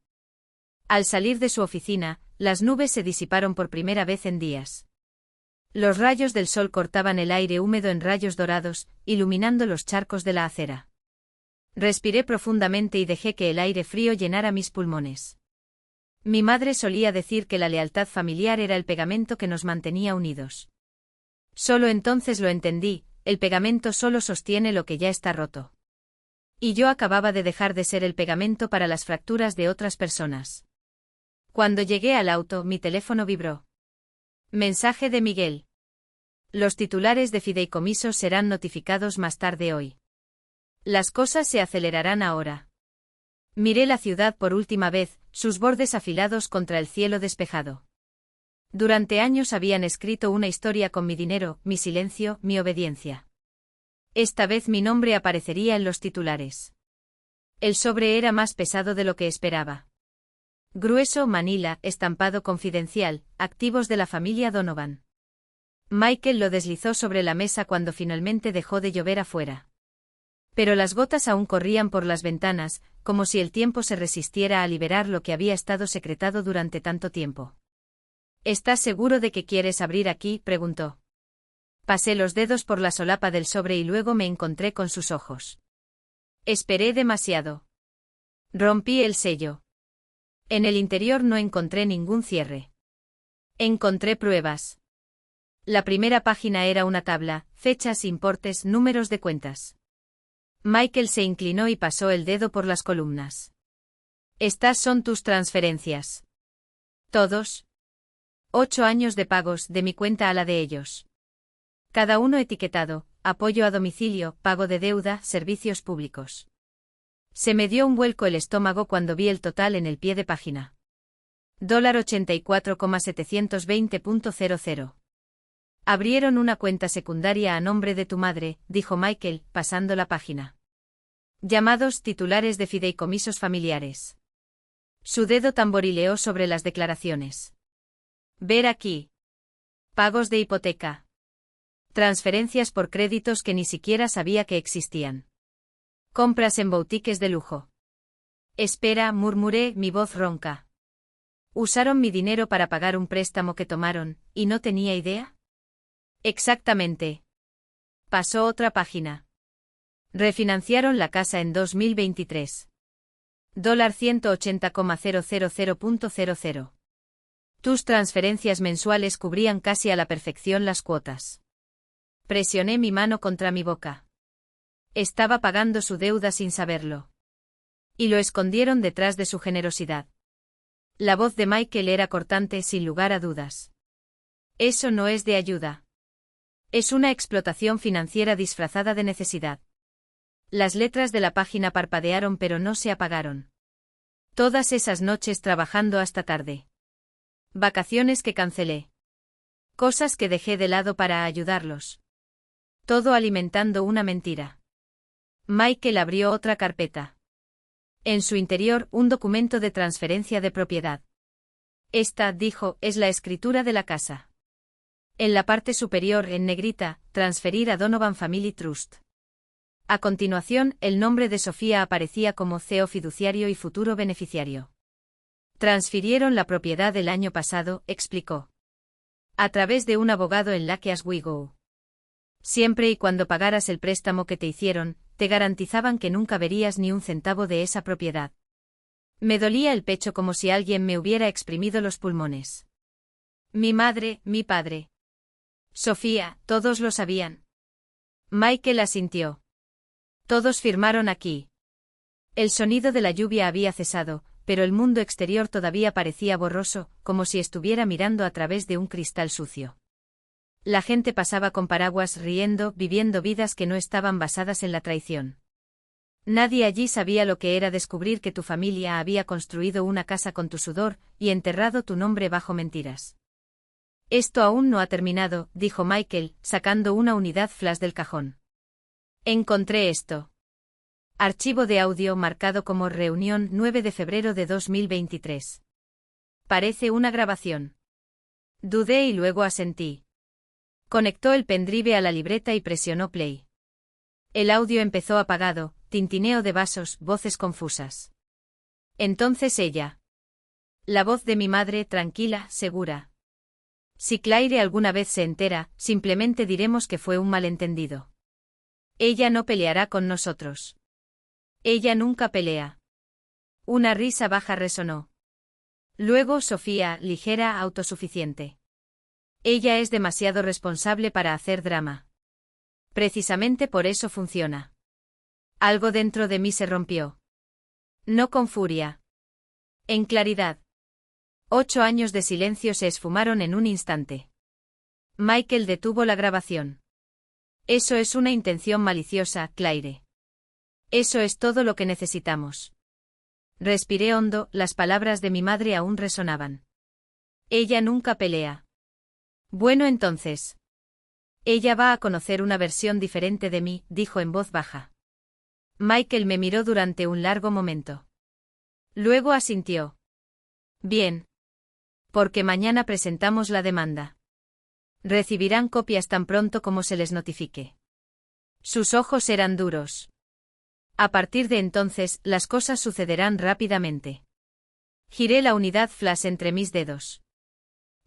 Al salir de su oficina, las nubes se disiparon por primera vez en días. Los rayos del sol cortaban el aire húmedo en rayos dorados, iluminando los charcos de la acera. Respiré profundamente y dejé que el aire frío llenara mis pulmones. Mi madre solía decir que la lealtad familiar era el pegamento que nos mantenía unidos. Solo entonces lo entendí: el pegamento solo sostiene lo que ya está roto. Y yo acababa de dejar de ser el pegamento para las fracturas de otras personas. Cuando llegué al auto, mi teléfono vibró. Mensaje de Miguel. Los titulares de fideicomisos serán notificados más tarde hoy. Las cosas se acelerarán ahora. Miré la ciudad por última vez, sus bordes afilados contra el cielo despejado. Durante años habían escrito una historia con mi dinero, mi silencio, mi obediencia. Esta vez mi nombre aparecería en los titulares. El sobre era más pesado de lo que esperaba. Grueso: Manila, estampado confidencial, activos de la familia Donovan. Michael lo deslizó sobre la mesa cuando finalmente dejó de llover afuera. Pero las gotas aún corrían por las ventanas, como si el tiempo se resistiera a liberar lo que había estado secretado durante tanto tiempo. ¿Estás seguro de que quieres abrir aquí?, preguntó. Pasé los dedos por la solapa del sobre y luego me encontré con sus ojos. Esperé demasiado. Rompí el sello. En el interior no encontré ningún cierre. Encontré pruebas. La primera página era una tabla: fechas, importes, números de cuentas. Michael se inclinó y pasó el dedo por las columnas. Estas son tus transferencias. Todos. 8 años de pagos, de mi cuenta a la de ellos. Cada uno etiquetado: apoyo a domicilio, pago de deuda, servicios públicos. Se me dio un vuelco el estómago cuando vi el total en el pie de página. $84,720.00. Abrieron una cuenta secundaria a nombre de tu madre, dijo Michael, pasando la página. Llamados titulares de fideicomisos familiares. Su dedo tamborileó sobre las declaraciones. Ver aquí. Pagos de hipoteca. Transferencias por créditos que ni siquiera sabía que existían. Compras en boutiques de lujo. Espera, murmuré, mi voz ronca. ¿Usaron mi dinero para pagar un préstamo que tomaron, y no tenía idea? Exactamente. Pasó otra página. Refinanciaron la casa en 2023. $180,000.00. Tus transferencias mensuales cubrían casi a la perfección las cuotas. Presioné mi mano contra mi boca. Estaba pagando su deuda sin saberlo. Y lo escondieron detrás de su generosidad. La voz de Michael era cortante sin lugar a dudas. Eso no es de ayuda. Es una explotación financiera disfrazada de necesidad. Las letras de la página parpadearon pero no se apagaron. Todas esas noches trabajando hasta tarde. Vacaciones que cancelé. Cosas que dejé de lado para ayudarlos. Todo alimentando una mentira. Michael abrió otra carpeta. En su interior, un documento de transferencia de propiedad. Esta, dijo, es la escritura de la casa. En la parte superior, en negrita, transferir a Donovan Family Trust. A continuación, el nombre de Sofía aparecía como CEO fiduciario y futuro beneficiario. Transfirieron la propiedad el año pasado, explicó. A través de un abogado en Lake as We Go. Siempre y cuando pagaras el préstamo que te hicieron, te garantizaban que nunca verías ni un centavo de esa propiedad. Me dolía el pecho como si alguien me hubiera exprimido los pulmones. Mi madre, mi padre. Sofía, todos lo sabían. Michael asintió. Todos firmaron aquí. El sonido de la lluvia había cesado, pero el mundo exterior todavía parecía borroso, como si estuviera mirando a través de un cristal sucio. La gente pasaba con paraguas riendo, viviendo vidas que no estaban basadas en la traición. Nadie allí sabía lo que era descubrir que tu familia había construido una casa con tu sudor y enterrado tu nombre bajo mentiras. Esto aún no ha terminado, dijo Michael, sacando una unidad flash del cajón. Encontré esto. Archivo de audio marcado como reunión 9 de febrero de 2023. Parece una grabación. Dudé y luego asentí. Conectó el pendrive a la libreta y presionó play. El audio empezó apagado, tintineo de vasos, voces confusas. Entonces ella. La voz de mi madre, tranquila, segura. Si Claire alguna vez se entera, simplemente diremos que fue un malentendido. Ella no peleará con nosotros. Ella nunca pelea. Una risa baja resonó. Luego Sofía, ligera, autosuficiente. Ella es demasiado responsable para hacer drama. Precisamente por eso funciona. Algo dentro de mí se rompió. No con furia. En claridad. 8 años de silencio se esfumaron en un instante. Michael detuvo la grabación. Eso es una intención maliciosa, Claire. Eso es todo lo que necesitamos. Respiré hondo, las palabras de mi madre aún resonaban. Ella nunca pelea. Bueno, entonces. Ella va a conocer una versión diferente de mí, dijo en voz baja. Michael me miró durante un largo momento. Luego asintió. Bien. Porque mañana presentamos la demanda. Recibirán copias tan pronto como se les notifique. Sus ojos eran duros. A partir de entonces, las cosas sucederán rápidamente. Giré la unidad flash entre mis dedos.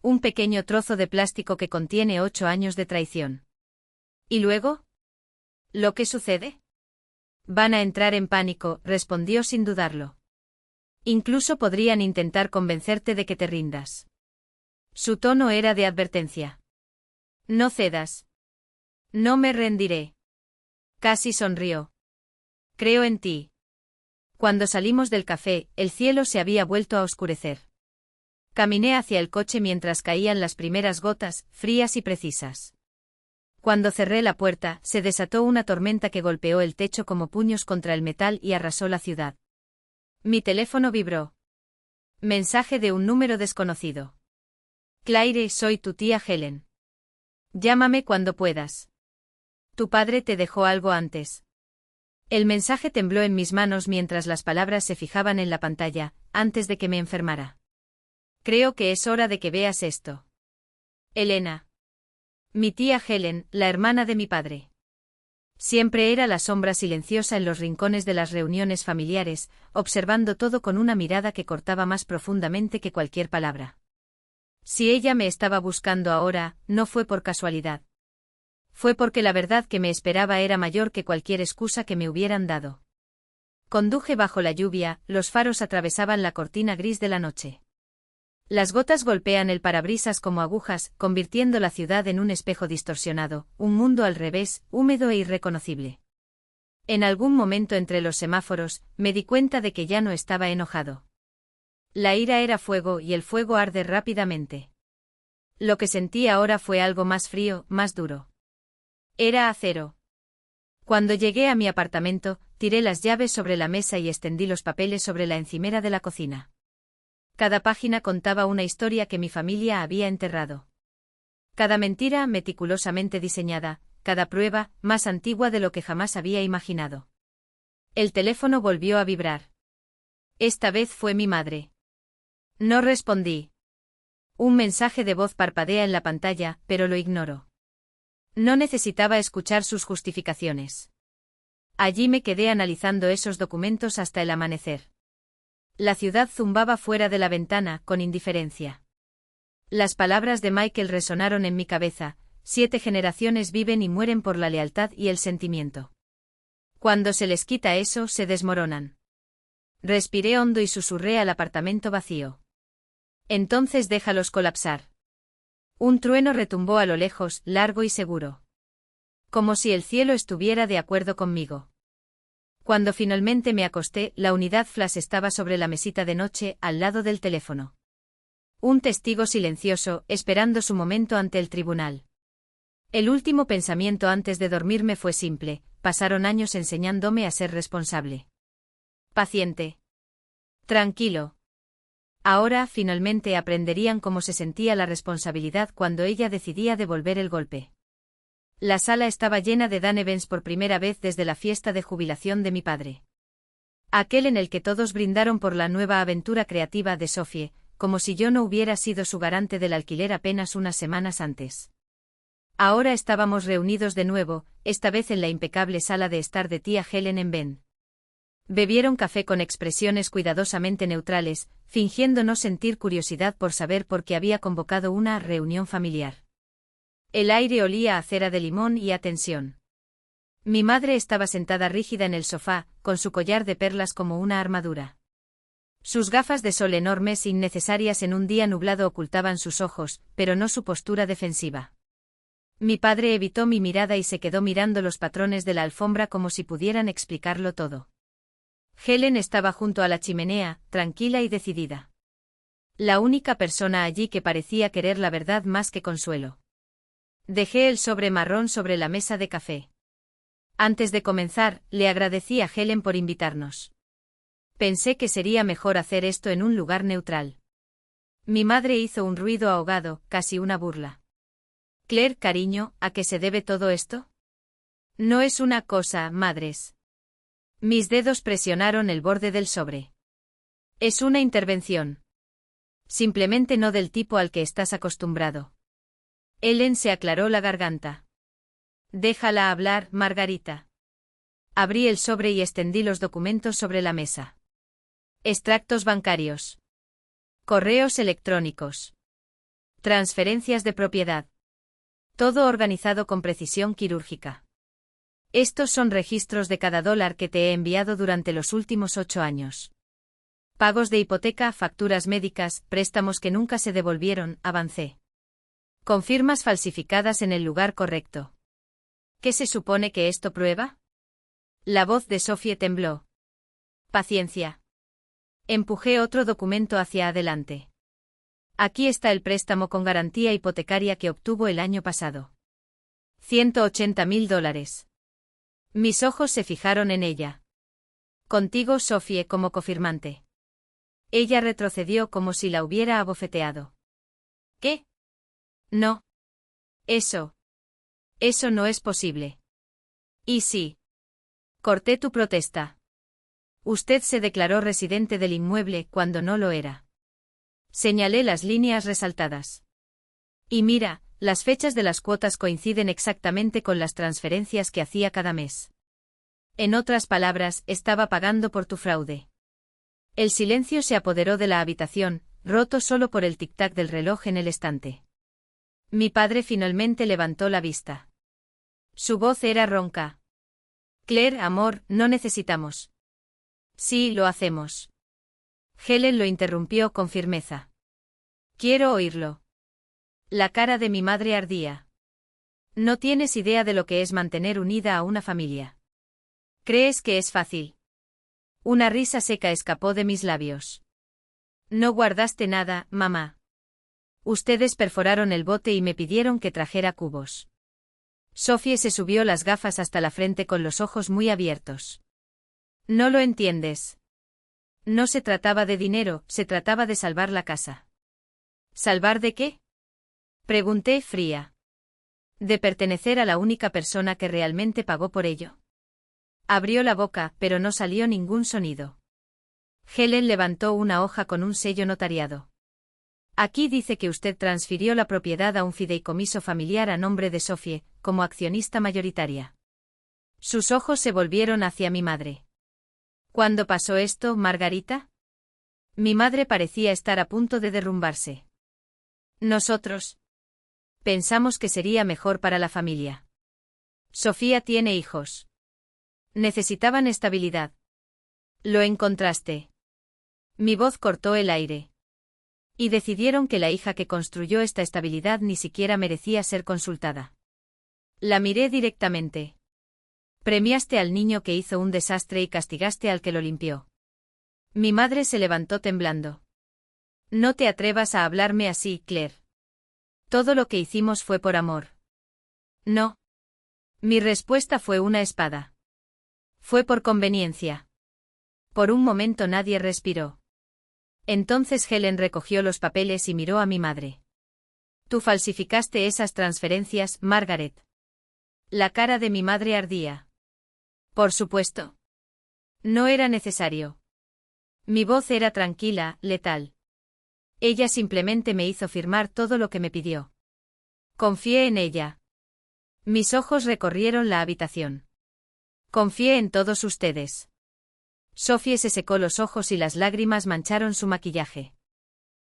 Un pequeño trozo de plástico que contiene 8 años de traición. ¿Y luego? ¿Lo que sucede? Van a entrar en pánico, respondió sin dudarlo. Incluso podrían intentar convencerte de que te rindas. Su tono era de advertencia. No cedas. No me rendiré. Casi sonrió. Creo en ti. Cuando salimos del café, el cielo se había vuelto a oscurecer. Caminé hacia el coche mientras caían las primeras gotas, frías y precisas. Cuando cerré la puerta, se desató una tormenta que golpeó el techo como puños contra el metal y arrasó la ciudad. Mi teléfono vibró. Mensaje de un número desconocido. Claire, soy tu tía Helen. Llámame cuando puedas. Tu padre te dejó algo antes. El mensaje tembló en mis manos mientras las palabras se fijaban en la pantalla, antes de que me enfermara. Creo que es hora de que veas esto. Elena. Mi tía Helen, la hermana de mi padre. Siempre era la sombra silenciosa en los rincones de las reuniones familiares, observando todo con una mirada que cortaba más profundamente que cualquier palabra. Si ella me estaba buscando ahora, no fue por casualidad. Fue porque la verdad que me esperaba era mayor que cualquier excusa que me hubieran dado. Conduje bajo la lluvia, los faros atravesaban la cortina gris de la noche. Las gotas golpean el parabrisas como agujas, convirtiendo la ciudad en un espejo distorsionado, un mundo al revés, húmedo e irreconocible. En algún momento entre los semáforos, me di cuenta de que ya no estaba enojado. La ira era fuego y el fuego arde rápidamente. Lo que sentí ahora fue algo más frío, más duro. Era acero. Cuando llegué a mi apartamento, tiré las llaves sobre la mesa y extendí los papeles sobre la encimera de la cocina. Cada página contaba una historia que mi familia había enterrado. Cada mentira meticulosamente diseñada, cada prueba, más antigua de lo que jamás había imaginado. El teléfono volvió a vibrar. Esta vez fue mi madre. No respondí. Un mensaje de voz parpadea en la pantalla, pero lo ignoro. No necesitaba escuchar sus justificaciones. Allí me quedé analizando esos documentos hasta el amanecer. La ciudad zumbaba fuera de la ventana, con indiferencia. Las palabras de Michael resonaron en mi cabeza: 7 generaciones viven y mueren por la lealtad y el sentimiento. Cuando se les quita eso, se desmoronan. Respiré hondo y susurré al apartamento vacío. Entonces déjalos colapsar. Un trueno retumbó a lo lejos, largo y seguro. Como si el cielo estuviera de acuerdo conmigo. Cuando finalmente me acosté, la unidad flash estaba sobre la mesita de noche, al lado del teléfono. Un testigo silencioso, esperando su momento ante el tribunal. El último pensamiento antes de dormirme fue simple: pasaron años enseñándome a ser responsable. Paciente. Tranquilo. Ahora, finalmente aprenderían cómo se sentía la responsabilidad cuando ella decidía devolver el golpe. La sala estaba llena de Dan Evans por primera vez desde la fiesta de jubilación de mi padre. Aquel en el que todos brindaron por la nueva aventura creativa de Sophie, como si yo no hubiera sido su garante del alquiler apenas unas semanas antes. Ahora estábamos reunidos de nuevo, esta vez en la impecable sala de estar de tía Helen en Ben. Bebieron café con expresiones cuidadosamente neutrales, fingiendo no sentir curiosidad por saber por qué había convocado una reunión familiar. El aire olía a cera de limón y a tensión. Mi madre estaba sentada rígida en el sofá, con su collar de perlas como una armadura. Sus gafas de sol enormes e innecesarias en un día nublado ocultaban sus ojos, pero no su postura defensiva. Mi padre evitó mi mirada y se quedó mirando los patrones de la alfombra como si pudieran explicarlo todo. Helen estaba junto a la chimenea, tranquila y decidida. La única persona allí que parecía querer la verdad más que consuelo. Dejé el sobre marrón sobre la mesa de café. Antes de comenzar, le agradecí a Helen por invitarnos. Pensé que sería mejor hacer esto en un lugar neutral. Mi madre hizo un ruido ahogado, casi una burla. Claire, cariño, ¿a qué se debe todo esto? No es una cosa, madres. Mis dedos presionaron el borde del sobre. Es una intervención. Simplemente no del tipo al que estás acostumbrado. Helen se aclaró la garganta. Déjala hablar, Margarita. Abrí el sobre y extendí los documentos sobre la mesa. Extractos bancarios. Correos electrónicos. Transferencias de propiedad. Todo organizado con precisión quirúrgica. Estos son registros de cada dólar que te he enviado durante los últimos 8 años. Pagos de hipoteca, facturas médicas, préstamos que nunca se devolvieron, avancé. Con firmas falsificadas en el lugar correcto. ¿Qué se supone que esto prueba? La voz de Sophie tembló. Paciencia. Empujé otro documento hacia adelante. Aquí está el préstamo con garantía hipotecaria que obtuvo el año pasado. $180.000. Mis ojos se fijaron en ella. Contigo, Sophie, como cofirmante. Ella retrocedió como si la hubiera abofeteado. ¿Qué? No. Eso no es posible. ¿Y sí? Corté tu protesta. Usted se declaró residente del inmueble cuando no lo era. Señalé las líneas resaltadas. Y mira, las fechas de las cuotas coinciden exactamente con las transferencias que hacía cada mes. En otras palabras, estaba pagando por tu fraude. El silencio se apoderó de la habitación, roto solo por el tic-tac del reloj en el estante. Mi padre finalmente levantó la vista. Su voz era ronca. Claire, amor, no necesitamos. Sí, lo hacemos. Helen lo interrumpió con firmeza. Quiero oírlo. La cara de mi madre ardía. No tienes idea de lo que es mantener unida a una familia. ¿Crees que es fácil? Una risa seca escapó de mis labios. No guardaste nada, mamá. Ustedes perforaron el bote y me pidieron que trajera cubos. Sophie se subió las gafas hasta la frente con los ojos muy abiertos. No lo entiendes. No se trataba de dinero, se trataba de salvar la casa. ¿Salvar de qué? Pregunté fría. De pertenecer a la única persona que realmente pagó por ello. Abrió la boca, pero no salió ningún sonido. Helen levantó una hoja con un sello notariado. Aquí dice que usted transfirió la propiedad a un fideicomiso familiar a nombre de Sophie, como accionista mayoritaria. Sus ojos se volvieron hacia mi madre. ¿Cuándo pasó esto, Margarita? Mi madre parecía estar a punto de derrumbarse. Nosotros pensamos que sería mejor para la familia. Sofía tiene hijos. Necesitaban estabilidad. Lo encontraste. Mi voz cortó el aire. Y decidieron que la hija que construyó esta estabilidad ni siquiera merecía ser consultada. La miré directamente. Premiaste al niño que hizo un desastre y castigaste al que lo limpió. Mi madre se levantó temblando. No te atrevas a hablarme así, Claire. Todo lo que hicimos fue por amor. No. Mi respuesta fue una espada. Fue por conveniencia. Por un momento nadie respiró. Entonces Helen recogió los papeles y miró a mi madre. Tú falsificaste esas transferencias, Margaret. La cara de mi madre ardía. Por supuesto. No era necesario. Mi voz era tranquila, letal. Ella simplemente me hizo firmar todo lo que me pidió. Confié en ella. Mis ojos recorrieron la habitación. Confié en todos ustedes. Sophie se secó los ojos y las lágrimas mancharon su maquillaje.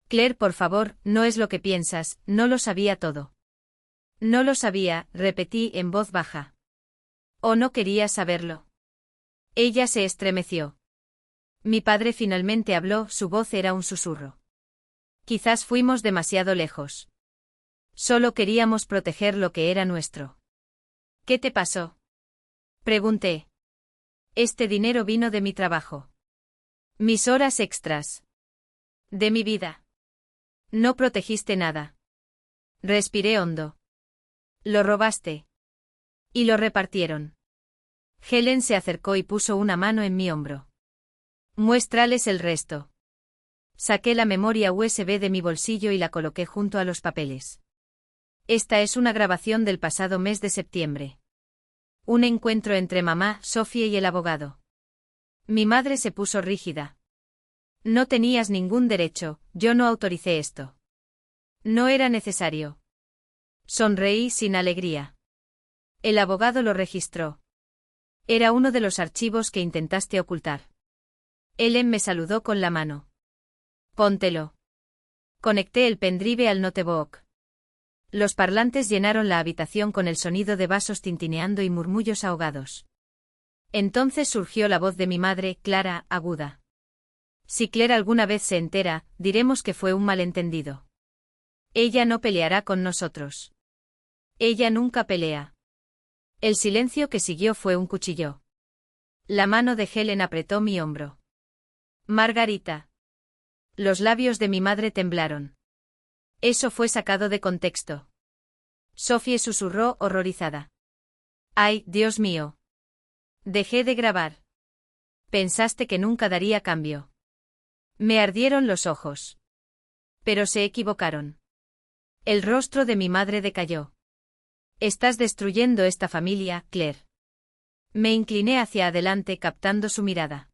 Claire, por favor, no es lo que piensas, no lo sabía todo. No lo sabía, repetí en voz baja. ¿O no quería saberlo? Ella se estremeció. Mi padre finalmente habló, su voz era un susurro. Quizás fuimos demasiado lejos. Solo queríamos proteger lo que era nuestro. ¿Qué te pasó? Pregunté. Este dinero vino de mi trabajo. Mis horas extras. De mi vida. No protegiste nada. Respiré hondo. Lo robaste. Y lo repartieron. Helen se acercó y puso una mano en mi hombro. Muéstrales el resto. Saqué la memoria USB de mi bolsillo y la coloqué junto a los papeles. Esta es una grabación del pasado mes de septiembre. Un encuentro entre mamá, Sophie y el abogado. Mi madre se puso rígida. No tenías ningún derecho, yo no autoricé esto. No era necesario. Sonreí sin alegría. El abogado lo registró. Era uno de los archivos que intentaste ocultar. Ellen me saludó con la mano. Póntelo. Conecté el pendrive al notebook. Los parlantes llenaron la habitación con el sonido de vasos tintineando y murmullos ahogados. Entonces surgió la voz de mi madre, clara, aguda. Si Claire alguna vez se entera, diremos que fue un malentendido. Ella no peleará con nosotros. Ella nunca pelea. El silencio que siguió fue un cuchillo. La mano de Helen apretó mi hombro. Margarita. Los labios de mi madre temblaron. Eso fue sacado de contexto. Sophie susurró horrorizada. ¡Ay, Dios mío! Dejé de grabar. Pensaste que nunca daría cambio. Me ardieron los ojos. Pero se equivocaron. El rostro de mi madre decayó. Estás destruyendo esta familia, Claire. Me incliné hacia adelante captando su mirada.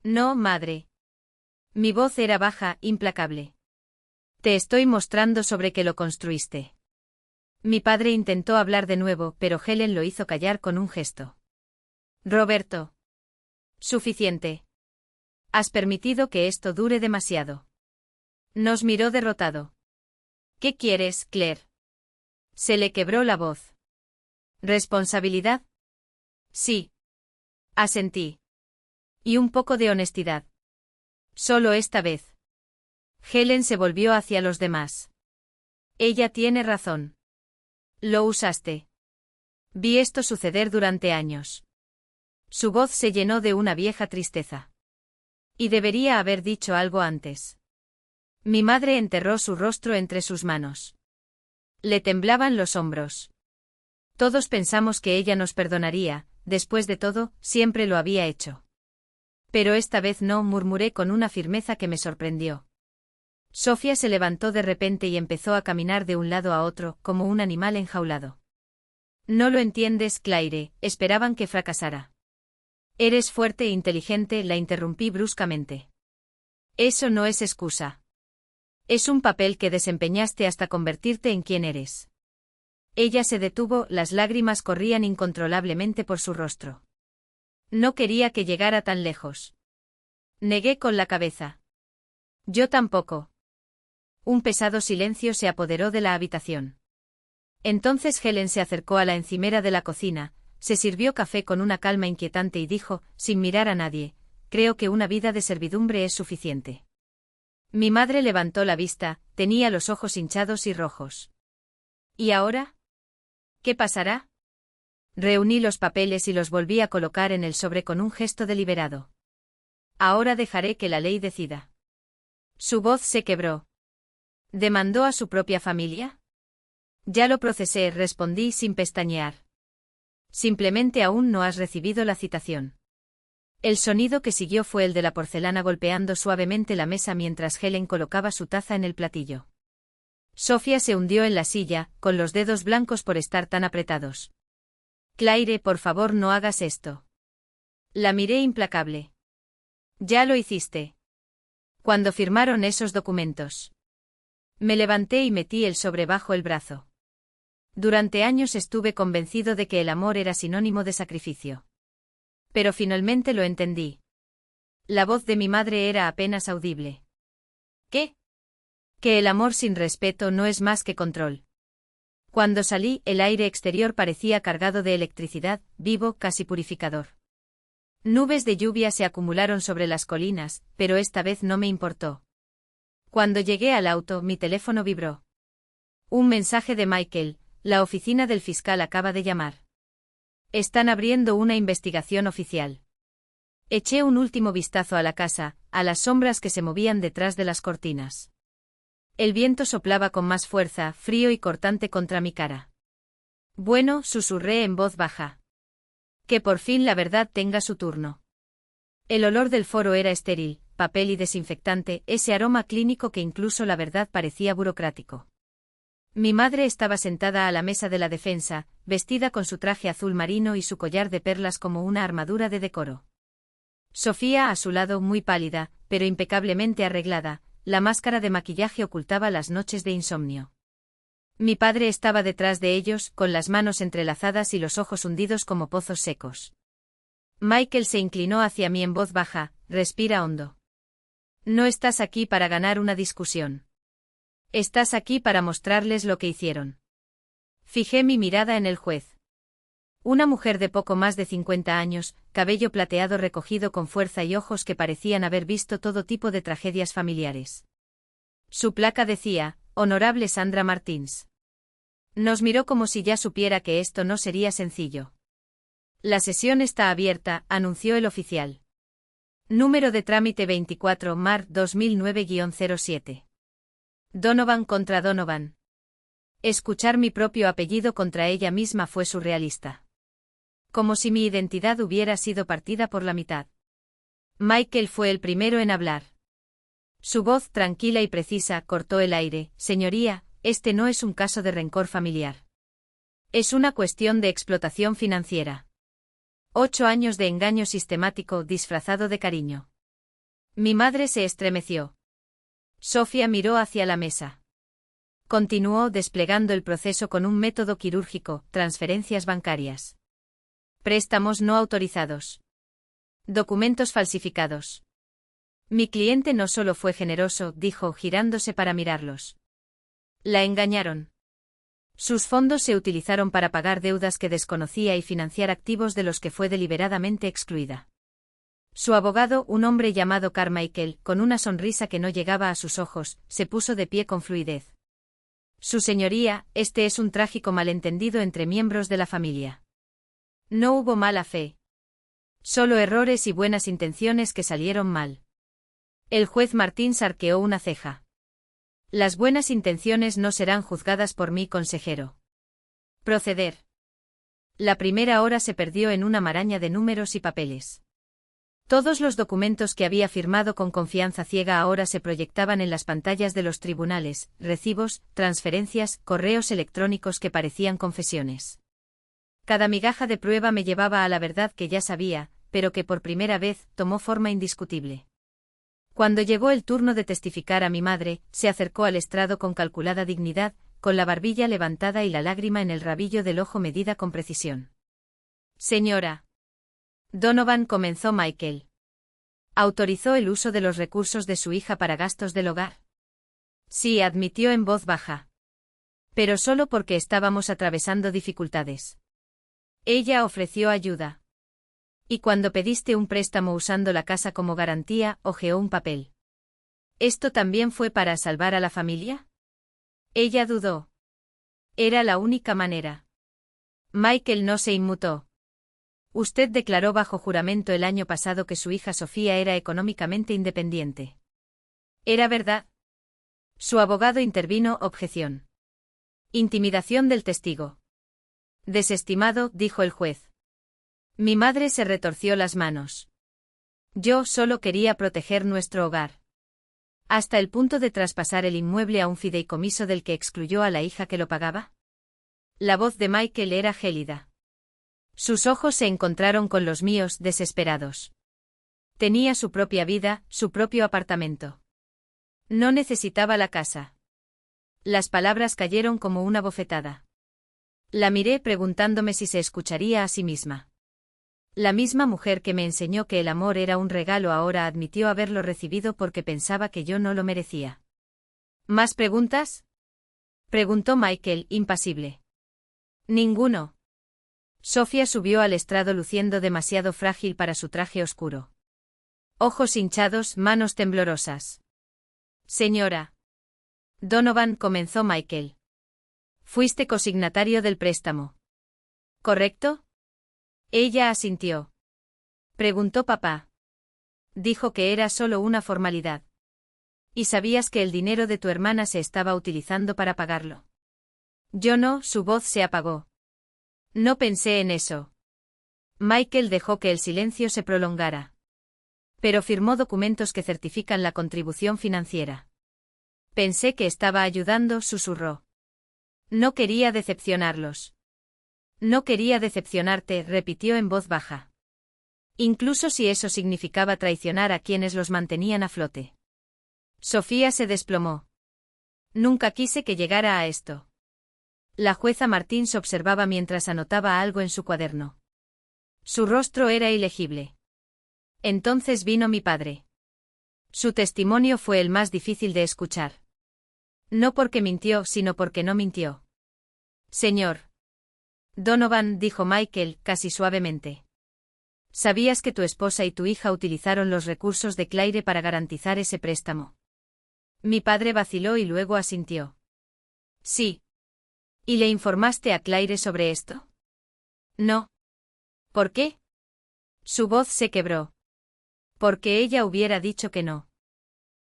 No, madre. Mi voz era baja, implacable. Te estoy mostrando sobre qué lo construiste. Mi padre intentó hablar de nuevo, pero Helen lo hizo callar con un gesto. Roberto. Suficiente. Has permitido que esto dure demasiado. Nos miró derrotado. ¿Qué quieres, Claire? Se le quebró la voz. ¿Responsabilidad? Sí. Asentí. Y un poco de honestidad. Solo esta vez. Helen se volvió hacia los demás. Ella tiene razón. Lo usaste. Vi esto suceder durante años. Su voz se llenó de una vieja tristeza. Y debería haber dicho algo antes. Mi madre enterró su rostro entre sus manos. Le temblaban los hombros. Todos pensamos que ella nos perdonaría, después de todo, siempre lo había hecho. Pero esta vez no, murmuré con una firmeza que me sorprendió. Sofía se levantó de repente y empezó a caminar de un lado a otro, como un animal enjaulado. No lo entiendes, Claire, esperaban que fracasara. Eres fuerte e inteligente, la interrumpí bruscamente. Eso no es excusa. Es un papel que desempeñaste hasta convertirte en quien eres. Ella se detuvo, las lágrimas corrían incontrolablemente por su rostro. No quería que llegara tan lejos. Negué con la cabeza. Yo tampoco. Un pesado silencio se apoderó de la habitación. Entonces Helen se acercó a la encimera de la cocina, se sirvió café con una calma inquietante y dijo, sin mirar a nadie, creo que una vida de servidumbre es suficiente. Mi madre levantó la vista, tenía los ojos hinchados y rojos. ¿Y ahora? ¿Qué pasará? Reuní los papeles y los volví a colocar en el sobre con un gesto deliberado. Ahora dejaré que la ley decida. Su voz se quebró. ¿Demandó a su propia familia? Ya lo procesé, respondí sin pestañear. Simplemente aún no has recibido la citación. El sonido que siguió fue el de la porcelana golpeando suavemente la mesa mientras Helen colocaba su taza en el platillo. Sofía se hundió en la silla, con los dedos blancos por estar tan apretados. Claire, por favor, no hagas esto. La miré implacable. Ya lo hiciste. Cuando firmaron esos documentos. Me levanté y metí el sobre bajo el brazo. Durante años estuve convencido de que el amor era sinónimo de sacrificio. Pero finalmente lo entendí. La voz de mi madre era apenas audible. ¿Qué? Que el amor sin respeto no es más que control. Cuando salí, el aire exterior parecía cargado de electricidad, vivo, casi purificador. Nubes de lluvia se acumularon sobre las colinas, pero esta vez no me importó. Cuando llegué al auto, mi teléfono vibró. Un mensaje de Michael, la oficina del fiscal acaba de llamar. Están abriendo una investigación oficial. Eché un último vistazo a la casa, a las sombras que se movían detrás de las cortinas. El viento soplaba con más fuerza, frío y cortante contra mi cara. Bueno, susurré en voz baja. Que por fin la verdad tenga su turno. El olor del foro era estéril, papel y desinfectante, ese aroma clínico que incluso la verdad parecía burocrático. Mi madre estaba sentada a la mesa de la defensa, vestida con su traje azul marino y su collar de perlas como una armadura de decoro. Sofía a su lado, muy pálida, pero impecablemente arreglada, la máscara de maquillaje ocultaba las noches de insomnio. Mi padre estaba detrás de ellos, con las manos entrelazadas y los ojos hundidos como pozos secos. Michael se inclinó hacia mí en voz baja, respira hondo. No estás aquí para ganar una discusión. Estás aquí para mostrarles lo que hicieron. Fijé mi mirada en el juez. Una mujer de poco más de 50 años, cabello plateado recogido con fuerza y ojos que parecían haber visto todo tipo de tragedias familiares. Su placa decía, Honorable Sandra Martins. Nos miró como si ya supiera que esto no sería sencillo. La sesión está abierta, anunció el oficial. Número de trámite 24 Mar 2009-07. Donovan contra Donovan. Escuchar mi propio apellido contra ella misma fue surrealista. Como si mi identidad hubiera sido partida por la mitad. Michael fue el primero en hablar. Su voz tranquila y precisa cortó el aire. Señoría, este no es un caso de rencor familiar. Es una cuestión de explotación financiera. 8 años de engaño sistemático disfrazado de cariño. Mi madre se estremeció. Sofía miró hacia la mesa. Continuó desplegando el proceso con un método quirúrgico, transferencias bancarias. Préstamos no autorizados. Documentos falsificados. Mi cliente no solo fue generoso, dijo, girándose para mirarlos. La engañaron. Sus fondos se utilizaron para pagar deudas que desconocía y financiar activos de los que fue deliberadamente excluida. Su abogado, un hombre llamado Carmichael, con una sonrisa que no llegaba a sus ojos, se puso de pie con fluidez. Su señoría, este es un trágico malentendido entre miembros de la familia. No hubo mala fe. Solo errores y buenas intenciones que salieron mal. El juez Martins arqueó una ceja. Las buenas intenciones no serán juzgadas por mí, consejero. Proceder. La primera hora se perdió en una maraña de números y papeles. Todos los documentos que había firmado con confianza ciega ahora se proyectaban en las pantallas de los tribunales, recibos, transferencias, correos electrónicos que parecían confesiones. Cada migaja de prueba me llevaba a la verdad que ya sabía, pero que por primera vez tomó forma indiscutible. Cuando llegó el turno de testificar a mi madre, se acercó al estrado con calculada dignidad, con la barbilla levantada y la lágrima en el rabillo del ojo medida con precisión. Señora Donovan, comenzó Michael. ¿Autorizó el uso de los recursos de su hija para gastos del hogar? Sí, admitió en voz baja. Pero solo porque estábamos atravesando dificultades. Ella ofreció ayuda. Y cuando pediste un préstamo usando la casa como garantía, hojeó un papel. ¿Esto también fue para salvar a la familia? Ella dudó. Era la única manera. Michael no se inmutó. Usted declaró bajo juramento el año pasado que su hija Sofía era económicamente independiente. ¿Era verdad? Su abogado intervino. Objeción. Intimidación del testigo. Desestimado, dijo el juez. Mi madre se retorció las manos. Yo solo quería proteger nuestro hogar. Hasta el punto de traspasar el inmueble a un fideicomiso del que excluyó a la hija que lo pagaba. La voz de Michael era gélida. Sus ojos se encontraron con los míos, desesperados. Tenía su propia vida, su propio apartamento. No necesitaba la casa. Las palabras cayeron como una bofetada. La miré preguntándome si se escucharía a sí misma. La misma mujer que me enseñó que el amor era un regalo ahora admitió haberlo recibido porque pensaba que yo no lo merecía. ¿Más preguntas? Preguntó Michael, impasible. Ninguno. Sofía subió al estrado luciendo demasiado frágil para su traje oscuro. Ojos hinchados, manos temblorosas. Señora Donovan, comenzó Michael. Fuiste consignatario del préstamo. ¿Correcto? Ella asintió. Preguntó papá. Dijo que era solo una formalidad. ¿Y sabías que el dinero de tu hermana se estaba utilizando para pagarlo? Yo no, su voz se apagó. No pensé en eso. Michael dejó que el silencio se prolongara. Pero firmó documentos que certifican la contribución financiera. Pensé que estaba ayudando, susurró. No quería decepcionarlos. No quería decepcionarte, repitió en voz baja. Incluso si eso significaba traicionar a quienes los mantenían a flote. Sofía se desplomó. Nunca quise que llegara a esto. La jueza Martins observaba mientras anotaba algo en su cuaderno. Su rostro era ilegible. Entonces vino mi padre. Su testimonio fue el más difícil de escuchar. No porque mintió, sino porque no mintió. Señor Donovan, dijo Michael, casi suavemente. ¿Sabías que tu esposa y tu hija utilizaron los recursos de Claire para garantizar ese préstamo? Mi padre vaciló y luego asintió. Sí. ¿Y le informaste a Claire sobre esto? No. ¿Por qué? Su voz se quebró. Porque ella hubiera dicho que no.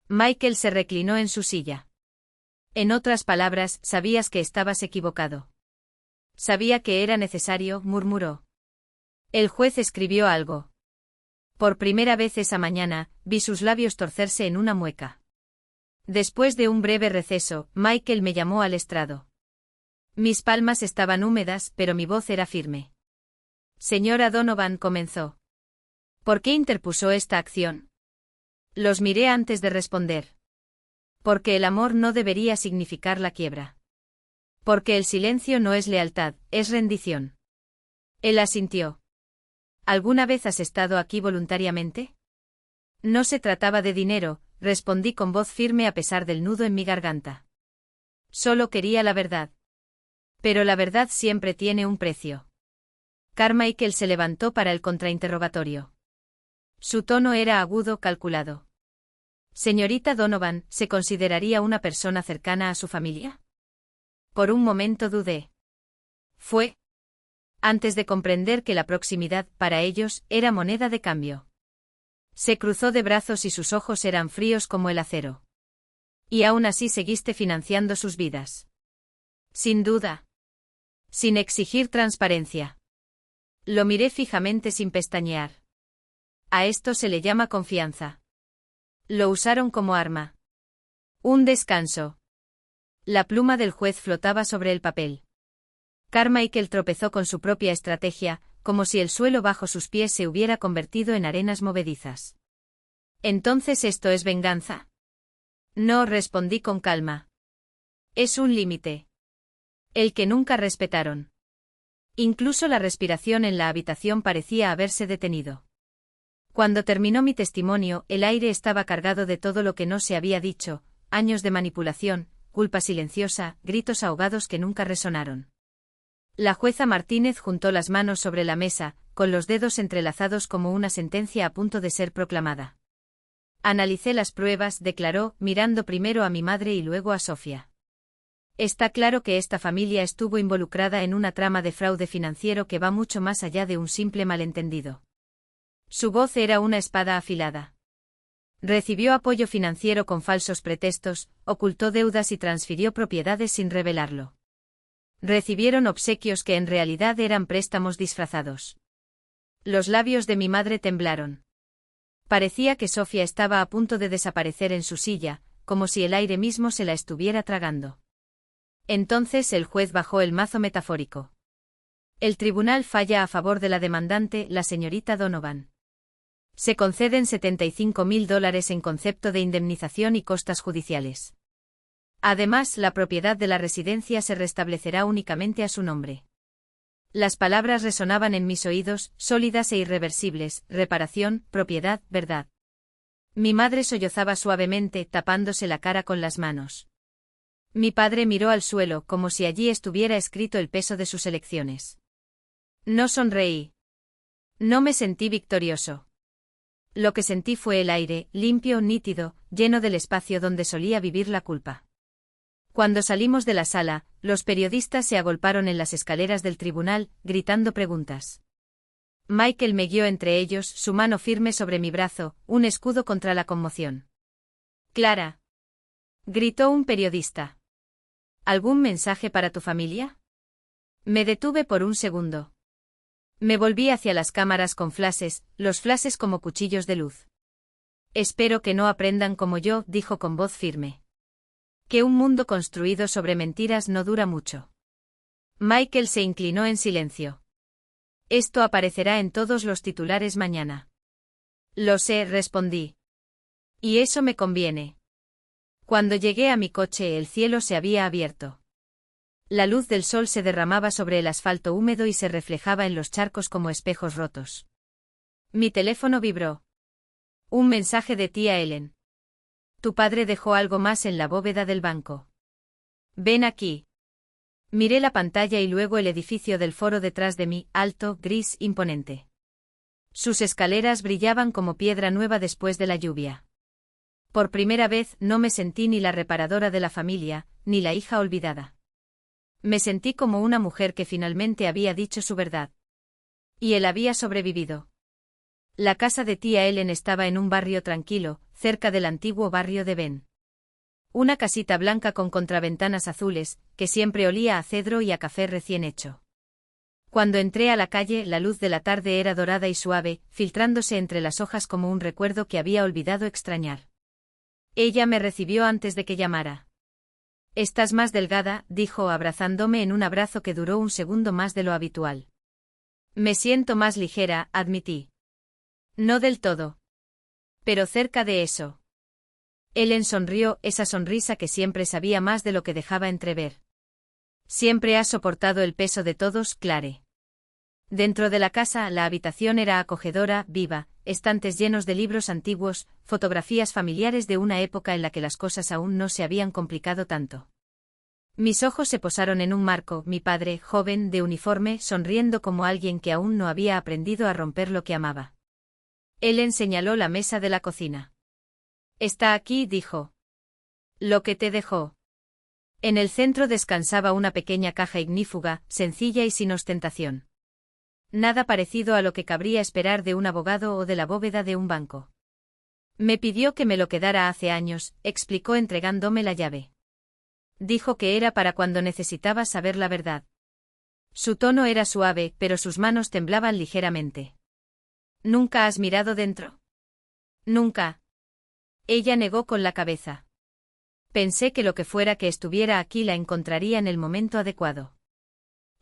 Michael se reclinó en su silla. En otras palabras, sabías que estabas equivocado. Sabía que era necesario, murmuró. El juez escribió algo. Por primera vez esa mañana, vi sus labios torcerse en una mueca. Después de un breve receso, Michael me llamó al estrado. Mis palmas estaban húmedas, pero mi voz era firme. Señora Donovan, comenzó. ¿Por qué interpuso esta acción? Los miré antes de responder. Porque el amor no debería significar la quiebra. Porque el silencio no es lealtad, es rendición. Él asintió. ¿Alguna vez has estado aquí voluntariamente? No se trataba de dinero, respondí con voz firme a pesar del nudo en mi garganta. Solo quería la verdad. Pero la verdad siempre tiene un precio. Carmichael se levantó para el contrainterrogatorio. Su tono era agudo, calculado. Señorita Donovan, ¿se consideraría una persona cercana a su familia? Por un momento dudé. Fue antes de comprender que la proximidad, para ellos, era moneda de cambio. Se cruzó de brazos y sus ojos eran fríos como el acero. Y aún así seguiste financiando sus vidas. Sin duda. Sin exigir transparencia. Lo miré fijamente sin pestañear. A esto se le llama confianza. Lo usaron como arma. Un descanso. La pluma del juez flotaba sobre el papel. Carmichael tropezó con su propia estrategia, como si el suelo bajo sus pies se hubiera convertido en arenas movedizas. ¿Entonces esto es venganza? No, respondí con calma. Es un límite. El que nunca respetaron. Incluso la respiración en la habitación parecía haberse detenido. Cuando terminó mi testimonio, el aire estaba cargado de todo lo que no se había dicho, años de manipulación, culpa silenciosa, gritos ahogados que nunca resonaron. La jueza Martínez juntó las manos sobre la mesa, con los dedos entrelazados como una sentencia a punto de ser proclamada. Analicé las pruebas, declaró, mirando primero a mi madre y luego a Sofía. Está claro que esta familia estuvo involucrada en una trama de fraude financiero que va mucho más allá de un simple malentendido. Su voz era una espada afilada. Recibió apoyo financiero con falsos pretextos, ocultó deudas y transfirió propiedades sin revelarlo. Recibieron obsequios que en realidad eran préstamos disfrazados. Los labios de mi madre temblaron. Parecía que Sofía estaba a punto de desaparecer en su silla, como si el aire mismo se la estuviera tragando. Entonces el juez bajó el mazo metafórico. El tribunal falla a favor de la demandante, la señorita Donovan. Se conceden $75.000 en concepto de indemnización y costas judiciales. Además, la propiedad de la residencia se restablecerá únicamente a su nombre. Las palabras resonaban en mis oídos, sólidas e irreversibles: reparación, propiedad, verdad. Mi madre sollozaba suavemente, tapándose la cara con las manos. Mi padre miró al suelo, como si allí estuviera escrito el peso de sus elecciones. No sonreí. No me sentí victorioso. Lo que sentí fue el aire, limpio, nítido, lleno del espacio donde solía vivir la culpa. Cuando salimos de la sala, los periodistas se agolparon en las escaleras del tribunal, gritando preguntas. Michael me guió entre ellos, su mano firme sobre mi brazo, un escudo contra la conmoción. Clara. Gritó un periodista. ¿Algún mensaje para tu familia? Me detuve por un segundo. Me volví hacia las cámaras con flashes, los flashes como cuchillos de luz. Espero que no aprendan como yo, dijo con voz firme. Que un mundo construido sobre mentiras no dura mucho. Michael se inclinó en silencio. Esto aparecerá en todos los titulares mañana. Lo sé, respondí. Y eso me conviene. Cuando llegué a mi coche, el cielo se había abierto. La luz del sol se derramaba sobre el asfalto húmedo y se reflejaba en los charcos como espejos rotos. Mi teléfono vibró. Un mensaje de tía Ellen. Tu padre dejó algo más en la bóveda del banco. Ven aquí. Miré la pantalla y luego el edificio del foro detrás de mí, alto, gris, imponente. Sus escaleras brillaban como piedra nueva después de la lluvia. Por primera vez no me sentí ni la reparadora de la familia, ni la hija olvidada. Me sentí como una mujer que finalmente había dicho su verdad. Y él había sobrevivido. La casa de tía Ellen estaba en un barrio tranquilo, cerca del antiguo barrio de Ben. Una casita blanca con contraventanas azules, que siempre olía a cedro y a café recién hecho. Cuando entré a la calle, la luz de la tarde era dorada y suave, filtrándose entre las hojas como un recuerdo que había olvidado extrañar. Ella me recibió antes de que llamara. Estás más delgada, dijo abrazándome en un abrazo que duró un segundo más de lo habitual. Me siento más ligera, admití. No del todo. Pero cerca de eso. Ellen sonrió, esa sonrisa que siempre sabía más de lo que dejaba entrever. Siempre has soportado el peso de todos, Clare. Dentro de la casa, la habitación era acogedora, viva, estantes llenos de libros antiguos, fotografías familiares de una época en la que las cosas aún no se habían complicado tanto. Mis ojos se posaron en un marco, mi padre, joven, de uniforme, sonriendo como alguien que aún no había aprendido a romper lo que amaba. Ellen señaló la mesa de la cocina. Está aquí, dijo. Lo que te dejó. En el centro descansaba una pequeña caja ignífuga, sencilla y sin ostentación. Nada parecido a lo que cabría esperar de un abogado o de la bóveda de un banco. Me pidió que me lo quedara hace años, explicó entregándome la llave. Dijo que era para cuando necesitaba saber la verdad. Su tono era suave, pero sus manos temblaban ligeramente. ¿Nunca has mirado dentro? Nunca. Ella negó con la cabeza. Pensé que lo que fuera que estuviera aquí la encontraría en el momento adecuado.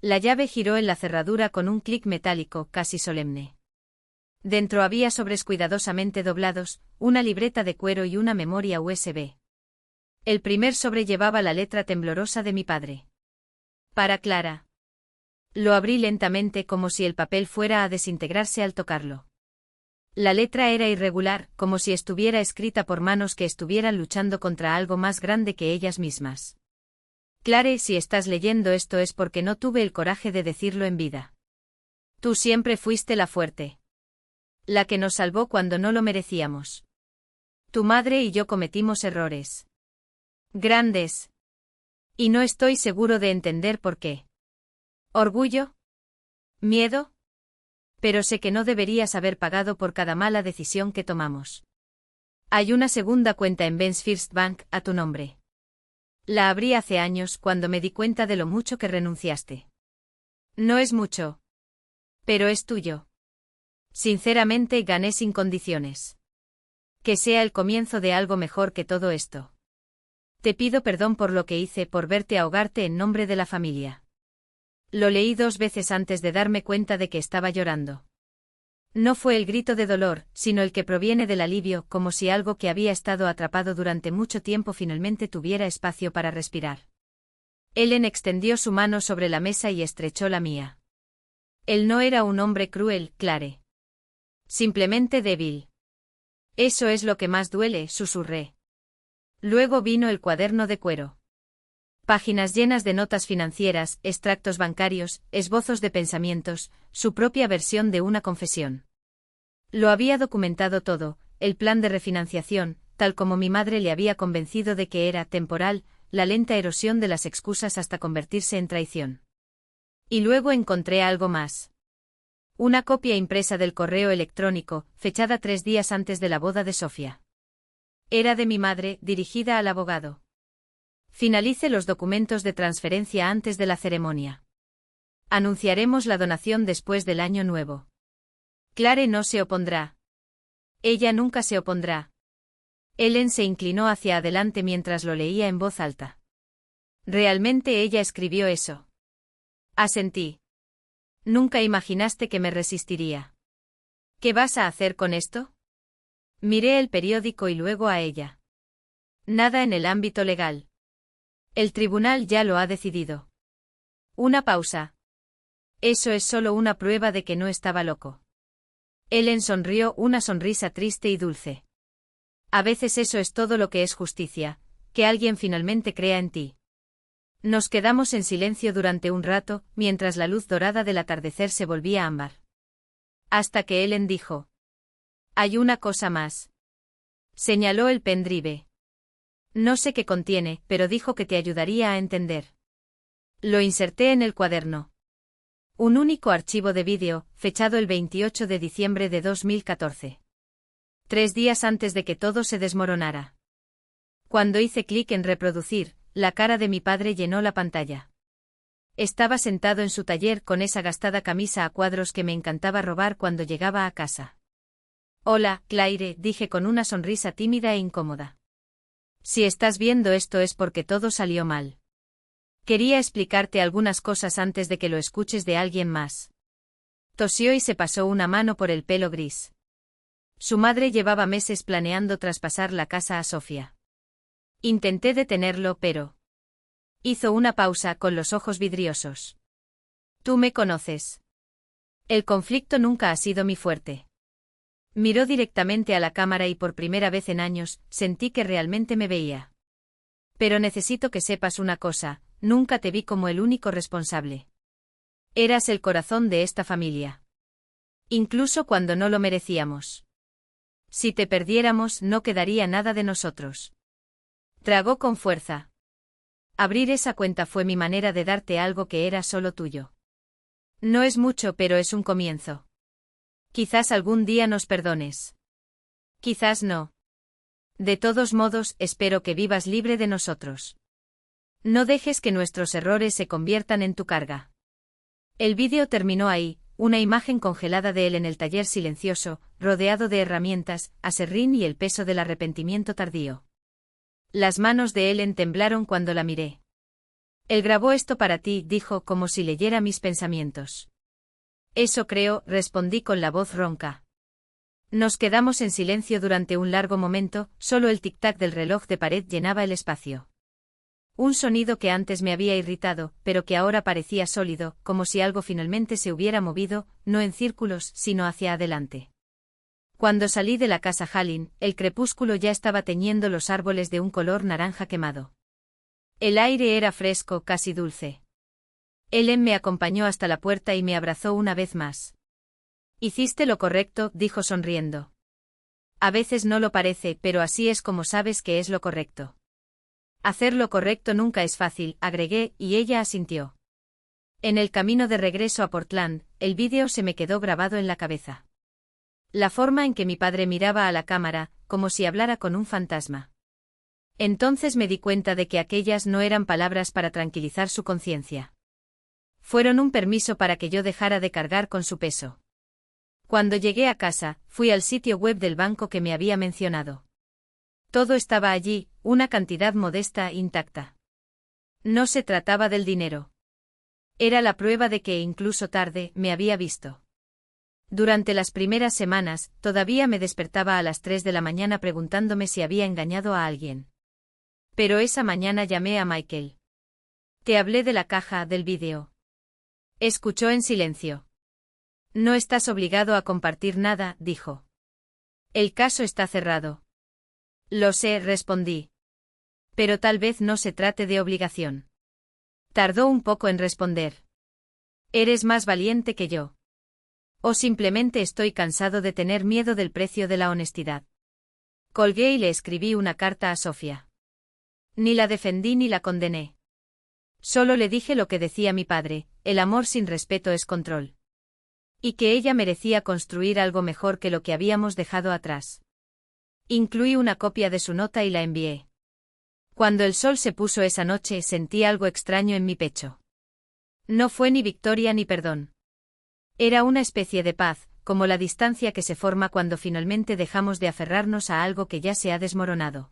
La llave giró en la cerradura con un clic metálico, casi solemne. Dentro había sobres cuidadosamente doblados, una libreta de cuero y una memoria USB. El primer sobre llevaba la letra temblorosa de mi padre. Para Clara. Lo abrí lentamente como si el papel fuera a desintegrarse al tocarlo. La letra era irregular, como si estuviera escrita por manos que estuvieran luchando contra algo más grande que ellas mismas. Clare, si estás leyendo esto es porque no tuve el coraje de decirlo en vida. Tú siempre fuiste la fuerte. La que nos salvó cuando no lo merecíamos. Tu madre y yo cometimos errores. Grandes. Y no estoy seguro de entender por qué. ¿Orgullo? ¿Miedo? Pero sé que no deberías haber pagado por cada mala decisión que tomamos. Hay una segunda cuenta en Ben's First Bank a tu nombre. La abrí hace años cuando me di cuenta de lo mucho que renunciaste. No es mucho. Pero es tuyo. Sinceramente gané sin condiciones. Que sea el comienzo de algo mejor que todo esto. Te pido perdón por lo que hice por verte ahogarte en nombre de la familia. Lo leí 2 veces antes de darme cuenta de que estaba llorando. No fue el grito de dolor, sino el que proviene del alivio, como si algo que había estado atrapado durante mucho tiempo finalmente tuviera espacio para respirar. Ellen extendió su mano sobre la mesa y estrechó la mía. Él no era un hombre cruel, Clare. Simplemente débil. Eso es lo que más duele, susurré. Luego vino el cuaderno de cuero. Páginas llenas de notas financieras, extractos bancarios, esbozos de pensamientos, su propia versión de una confesión. Lo había documentado todo, el plan de refinanciación, tal como mi madre le había convencido de que era temporal, la lenta erosión de las excusas hasta convertirse en traición. Y luego encontré algo más. Una copia impresa del correo electrónico, fechada 3 días antes de la boda de Sofía. Era de mi madre, dirigida al abogado. Finalice los documentos de transferencia antes de la ceremonia. Anunciaremos la donación después del año nuevo. Clare no se opondrá. Ella nunca se opondrá. Ellen se inclinó hacia adelante mientras lo leía en voz alta. ¿Realmente ella escribió eso? Asentí. Nunca imaginaste que me resistiría. ¿Qué vas a hacer con esto? Miré el periódico y luego a ella. Nada en el ámbito legal. El tribunal ya lo ha decidido. Una pausa. Eso es solo una prueba de que no estaba loco. Ellen sonrió, una sonrisa triste y dulce. A veces eso es todo lo que es justicia, que alguien finalmente crea en ti. Nos quedamos en silencio durante un rato, mientras la luz dorada del atardecer se volvía ámbar. Hasta que Ellen dijo: hay una cosa más. Señaló el pendrive. No sé qué contiene, pero dijo que te ayudaría a entender. Lo inserté en el cuaderno. Un único archivo de vídeo, fechado el 28 de diciembre de 2014. 3 días antes de que todo se desmoronara. Cuando hice clic en reproducir, la cara de mi padre llenó la pantalla. Estaba sentado en su taller con esa gastada camisa a cuadros que me encantaba robar cuando llegaba a casa. Hola, Claire, dije con una sonrisa tímida e incómoda. Si estás viendo esto es porque todo salió mal. Quería explicarte algunas cosas antes de que lo escuches de alguien más. Tosió y se pasó una mano por el pelo gris. Su madre llevaba meses planeando traspasar la casa a Sofía. Intenté detenerlo, pero... hizo una pausa con los ojos vidriosos. Tú me conoces. El conflicto nunca ha sido mi fuerte. Miró directamente a la cámara y por primera vez en años, sentí que realmente me veía. Pero necesito que sepas una cosa, nunca te vi como el único responsable. Eras el corazón de esta familia. Incluso cuando no lo merecíamos. Si te perdiéramos no quedaría nada de nosotros. Tragó con fuerza. Abrir esa cuenta fue mi manera de darte algo que era solo tuyo. No es mucho, pero es un comienzo. Quizás algún día nos perdones. Quizás no. De todos modos, espero que vivas libre de nosotros. No dejes que nuestros errores se conviertan en tu carga. El vídeo terminó ahí, una imagen congelada de él en el taller silencioso, rodeado de herramientas, aserrín y el peso del arrepentimiento tardío. Las manos de Ellen temblaron cuando la miré. Él grabó esto para ti, dijo como si leyera mis pensamientos. Eso creo, respondí con la voz ronca. Nos quedamos en silencio durante un largo momento, solo el tic-tac del reloj de pared llenaba el espacio. Un sonido que antes me había irritado, pero que ahora parecía sólido, como si algo finalmente se hubiera movido, no en círculos, sino hacia adelante. Cuando salí de la casa Hallin, el crepúsculo ya estaba teñiendo los árboles de un color naranja quemado. El aire era fresco, casi dulce. Ellen me acompañó hasta la puerta y me abrazó una vez más. Hiciste lo correcto, dijo sonriendo. A veces no lo parece, pero así es como sabes que es lo correcto. Hacer lo correcto nunca es fácil, agregué, y ella asintió. En el camino de regreso a Portland, el vídeo se me quedó grabado en la cabeza. La forma en que mi padre miraba a la cámara, como si hablara con un fantasma. Entonces me di cuenta de que aquellas no eran palabras para tranquilizar su conciencia. Fueron un permiso para que yo dejara de cargar con su peso. Cuando llegué a casa, fui al sitio web del banco que me había mencionado. Todo estaba allí, una cantidad modesta, intacta. No se trataba del dinero. Era la prueba de que, incluso tarde, me había visto. Durante las primeras semanas, todavía me despertaba a las 3 de la mañana preguntándome si había engañado a alguien. Pero esa mañana llamé a Michael. Te hablé de la caja del vídeo. Escuchó en silencio. No estás obligado a compartir nada, dijo. El caso está cerrado. Lo sé, respondí. Pero tal vez no se trate de obligación. Tardó un poco en responder. Eres más valiente que yo. O simplemente estoy cansado de tener miedo del precio de la honestidad. Colgué y le escribí una carta a Sofía. Ni la defendí ni la condené. Solo le dije lo que decía mi padre, el amor sin respeto es control. Y que ella merecía construir algo mejor que lo que habíamos dejado atrás. Incluí una copia de su nota y la envié. Cuando el sol se puso esa noche sentí algo extraño en mi pecho. No fue ni victoria ni perdón. Era una especie de paz, como la distancia que se forma cuando finalmente dejamos de aferrarnos a algo que ya se ha desmoronado.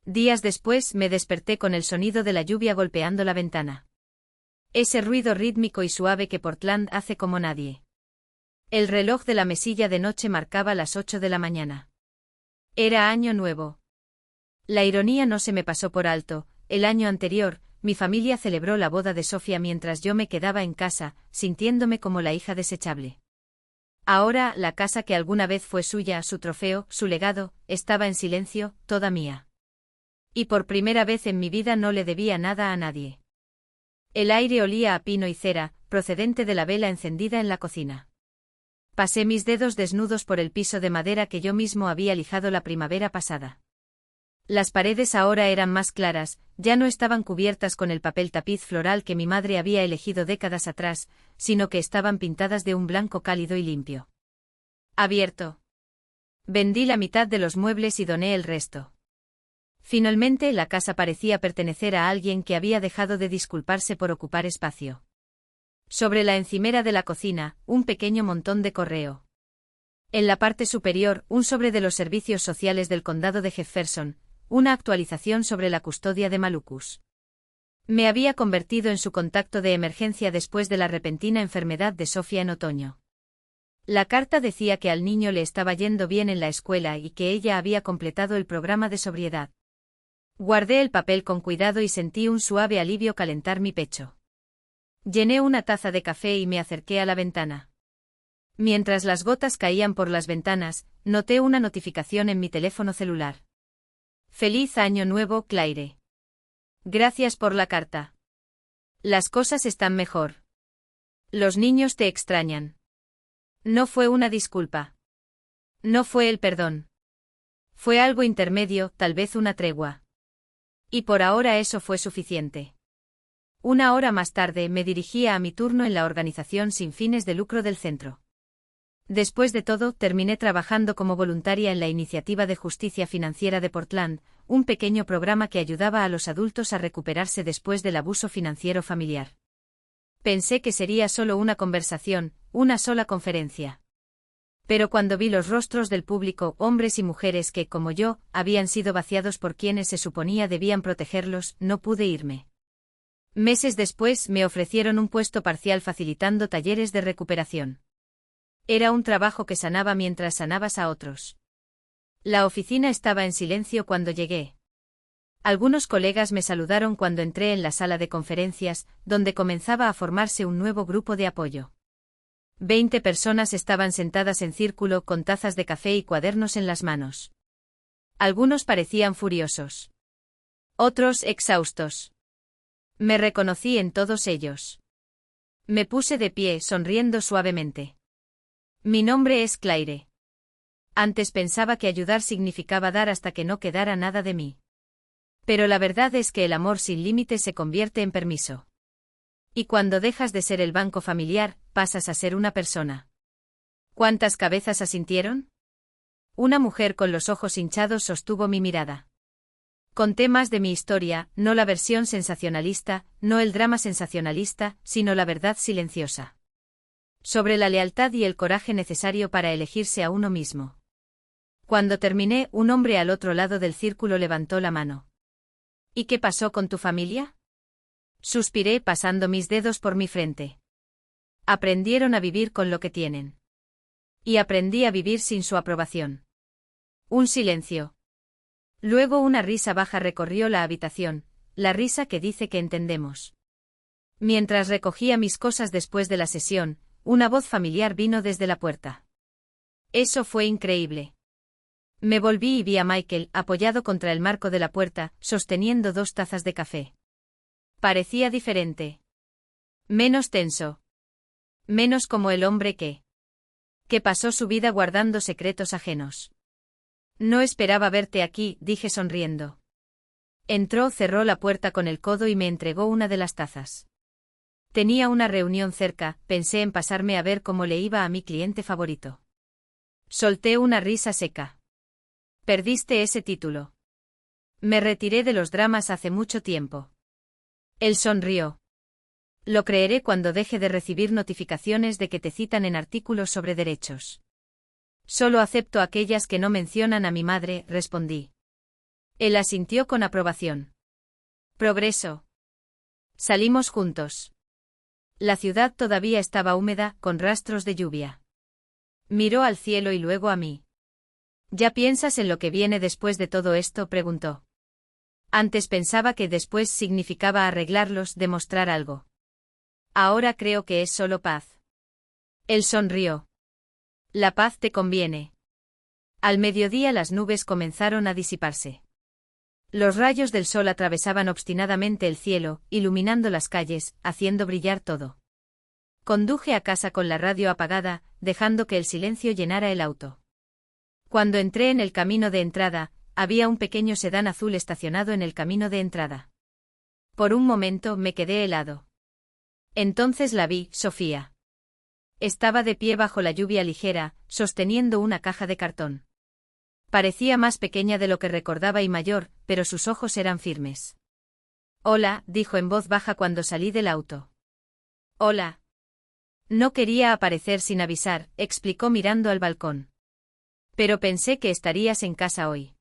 Días después me desperté con el sonido de la lluvia golpeando la ventana. Ese ruido rítmico y suave que Portland hace como nadie. El reloj de la mesilla de noche marcaba las 8 de la mañana. Era año nuevo. La ironía no se me pasó por alto. El año anterior, mi familia celebró la boda de Sofía mientras yo me quedaba en casa, sintiéndome como la hija desechable. Ahora, la casa que alguna vez fue suya, su trofeo, su legado, estaba en silencio, toda mía. Y por primera vez en mi vida no le debía nada a nadie. El aire olía a pino y cera, procedente de la vela encendida en la cocina. Pasé mis dedos desnudos por el piso de madera que yo mismo había lijado la primavera pasada. Las paredes ahora eran más claras, ya no estaban cubiertas con el papel tapiz floral que mi madre había elegido décadas atrás, sino que estaban pintadas de un blanco cálido y limpio. Abierto. Vendí la mitad de los muebles y doné el resto. Finalmente la casa parecía pertenecer a alguien que había dejado de disculparse por ocupar espacio. Sobre la encimera de la cocina, un pequeño montón de correo. En la parte superior, un sobre de los servicios sociales del condado de Jefferson, una actualización sobre la custodia de Malucus. Me había convertido en su contacto de emergencia después de la repentina enfermedad de Sofía en otoño. La carta decía que al niño le estaba yendo bien en la escuela y que ella había completado el programa de sobriedad. Guardé el papel con cuidado y sentí un suave alivio calentar mi pecho. Llené una taza de café y me acerqué a la ventana. Mientras las gotas caían por las ventanas, noté una notificación en mi teléfono celular. Feliz año nuevo, Claire. Gracias por la carta. Las cosas están mejor. Los niños te extrañan. No fue una disculpa. No fue el perdón. Fue algo intermedio, tal vez una tregua. Y por ahora eso fue suficiente. Una hora más tarde me dirigía a mi turno en la organización sin fines de lucro del centro. Después de todo, terminé trabajando como voluntaria en la Iniciativa de Justicia Financiera de Portland, un pequeño programa que ayudaba a los adultos a recuperarse después del abuso financiero familiar. Pensé que sería solo una conversación, una sola conferencia. Pero cuando vi los rostros del público, hombres y mujeres que, como yo, habían sido vaciados por quienes se suponía debían protegerlos, no pude irme. Meses después me ofrecieron un puesto parcial facilitando talleres de recuperación. Era un trabajo que sanaba mientras sanabas a otros. La oficina estaba en silencio cuando llegué. Algunos colegas me saludaron cuando entré en la sala de conferencias, donde comenzaba a formarse un nuevo grupo de apoyo. 20 personas estaban sentadas en círculo con tazas de café y cuadernos en las manos. Algunos parecían furiosos. Otros exhaustos. Me reconocí en todos ellos. Me puse de pie, sonriendo suavemente. Mi nombre es Claire. Antes pensaba que ayudar significaba dar hasta que no quedara nada de mí. Pero la verdad es que el amor sin límites se convierte en permiso. Y cuando dejas de ser el banco familiar, pasas a ser una persona. ¿Cuántas cabezas asintieron? Una mujer con los ojos hinchados sostuvo mi mirada. Conté más de mi historia, no la versión sensacionalista, no el drama sensacionalista, sino la verdad silenciosa. Sobre la lealtad y el coraje necesario para elegirse a uno mismo. Cuando terminé, un hombre al otro lado del círculo levantó la mano. ¿Y qué pasó con tu familia? Suspiré pasando mis dedos por mi frente. Aprendieron a vivir con lo que tienen. Y aprendí a vivir sin su aprobación. Un silencio. Luego una risa baja recorrió la habitación, la risa que dice que entendemos. Mientras recogía mis cosas después de la sesión, una voz familiar vino desde la puerta. Eso fue increíble. Me volví y vi a Michael, apoyado contra el marco de la puerta, sosteniendo 2 tazas de café. Parecía diferente. Menos tenso. Menos como el hombre que pasó su vida guardando secretos ajenos. No esperaba verte aquí, dije sonriendo. Entró, cerró la puerta con el codo y me entregó una de las tazas. Tenía una reunión cerca, pensé en pasarme a ver cómo le iba a mi cliente favorito. Solté una risa seca. Perdiste ese título. Me retiré de los dramas hace mucho tiempo. Él sonrió. Lo creeré cuando deje de recibir notificaciones de que te citan en artículos sobre derechos. Solo acepto aquellas que no mencionan a mi madre, respondí. Él asintió con aprobación. Progreso. Salimos juntos. La ciudad todavía estaba húmeda, con rastros de lluvia. Miró al cielo y luego a mí. ¿Ya piensas en lo que viene después de todo esto?, preguntó. Antes pensaba que después significaba arreglarlos, demostrar algo. Ahora creo que es solo paz. Él sonrió. La paz te conviene. Al mediodía las nubes comenzaron a disiparse. Los rayos del sol atravesaban obstinadamente el cielo, iluminando las calles, haciendo brillar todo. Conduje a casa con la radio apagada, dejando que el silencio llenara el auto. Cuando entré en el camino de entrada, había un pequeño sedán azul estacionado en el camino de entrada. Por un momento me quedé helado. Entonces la vi, Sofía. Estaba de pie bajo la lluvia ligera, sosteniendo una caja de cartón. Parecía más pequeña de lo que recordaba y mayor, pero sus ojos eran firmes. Hola, dijo en voz baja cuando salí del auto. Hola. No quería aparecer sin avisar, explicó mirando al balcón. Pero pensé que estarías en casa hoy.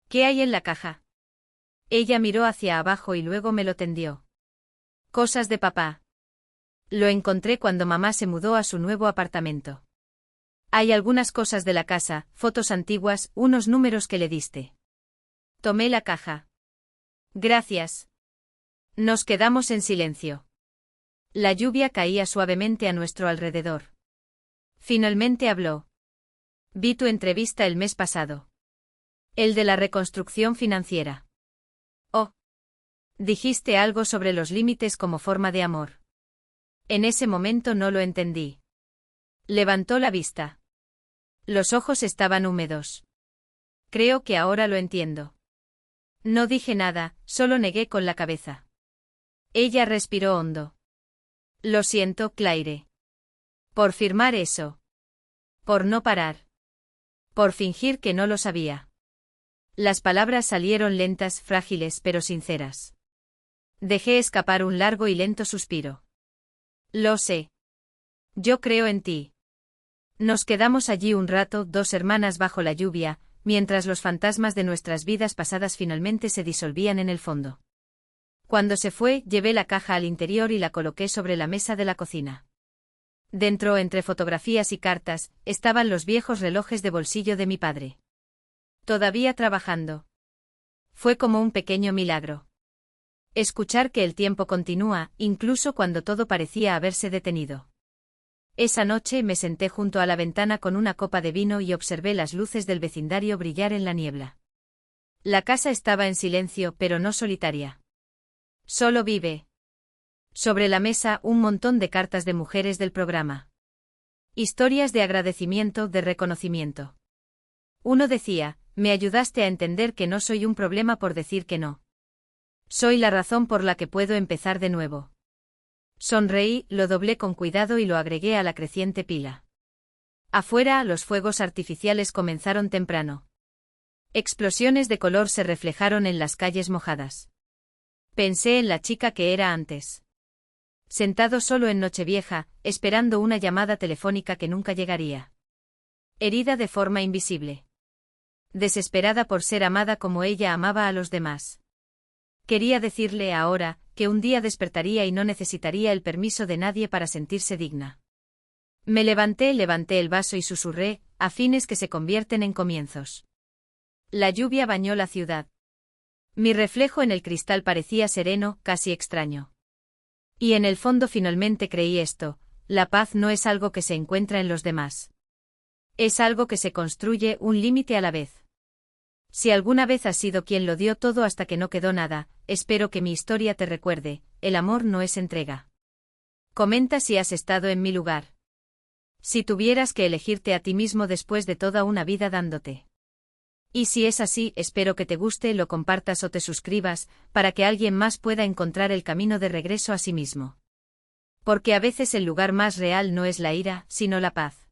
¿Qué hay en la caja? Ella miró hacia abajo y luego me lo tendió. Cosas de papá. Lo encontré cuando mamá se mudó a su nuevo apartamento. Hay algunas cosas de la casa, fotos antiguas, unos números que le diste. Tomé la caja. Gracias. Nos quedamos en silencio. La lluvia caía suavemente a nuestro alrededor. Finalmente habló. Vi tu entrevista el mes pasado. El de la reconstrucción financiera. Oh. Dijiste algo sobre los límites como forma de amor. En ese momento no lo entendí. Levantó la vista. Los ojos estaban húmedos. Creo que ahora lo entiendo. No dije nada, solo negué con la cabeza. Ella respiró hondo. Lo siento, Claire. Por firmar eso. Por no parar. Por fingir que no lo sabía. Las palabras salieron lentas, frágiles pero sinceras. Dejé escapar un largo y lento suspiro. Lo sé. Yo creo en ti. Nos quedamos allí un rato, dos hermanas bajo la lluvia, mientras los fantasmas de nuestras vidas pasadas finalmente se disolvían en el fondo. Cuando se fue, llevé la caja al interior y la coloqué sobre la mesa de la cocina. Dentro, entre fotografías y cartas, estaban los viejos relojes de bolsillo de mi padre. Todavía trabajando. Fue como un pequeño milagro. Escuchar que el tiempo continúa, incluso cuando todo parecía haberse detenido. Esa noche me senté junto a la ventana con una copa de vino y observé las luces del vecindario brillar en la niebla. La casa estaba en silencio, pero no solitaria. Solo vive. Sobre la mesa un montón de cartas de mujeres del programa. Historias de agradecimiento, de reconocimiento. Uno decía, me ayudaste a entender que no soy un problema por decir que no. Soy la razón por la que puedo empezar de nuevo. Sonreí, lo doblé con cuidado y lo agregué a la creciente pila. Afuera, los fuegos artificiales comenzaron temprano. Explosiones de color se reflejaron en las calles mojadas. Pensé en la chica que era antes. Sentado solo en Nochevieja, esperando una llamada telefónica que nunca llegaría. Herida de forma invisible. Desesperada por ser amada como ella amaba a los demás. Quería decirle ahora, que un día despertaría y no necesitaría el permiso de nadie para sentirse digna. Me levanté el vaso y susurré, afines que se convierten en comienzos. La lluvia bañó la ciudad. Mi reflejo en el cristal parecía sereno, casi extraño. Y en el fondo finalmente creí esto, la paz no es algo que se encuentra en los demás. Es algo que se construye, un límite a la vez. Si alguna vez has sido quien lo dio todo hasta que no quedó nada, espero que mi historia te recuerde, el amor no es entrega. Comenta si has estado en mi lugar. Si tuvieras que elegirte a ti mismo después de toda una vida dándote. Y si es así, espero que te guste, lo compartas o te suscribas, para que alguien más pueda encontrar el camino de regreso a sí mismo. Porque a veces el lugar más real no es la ira, sino la paz.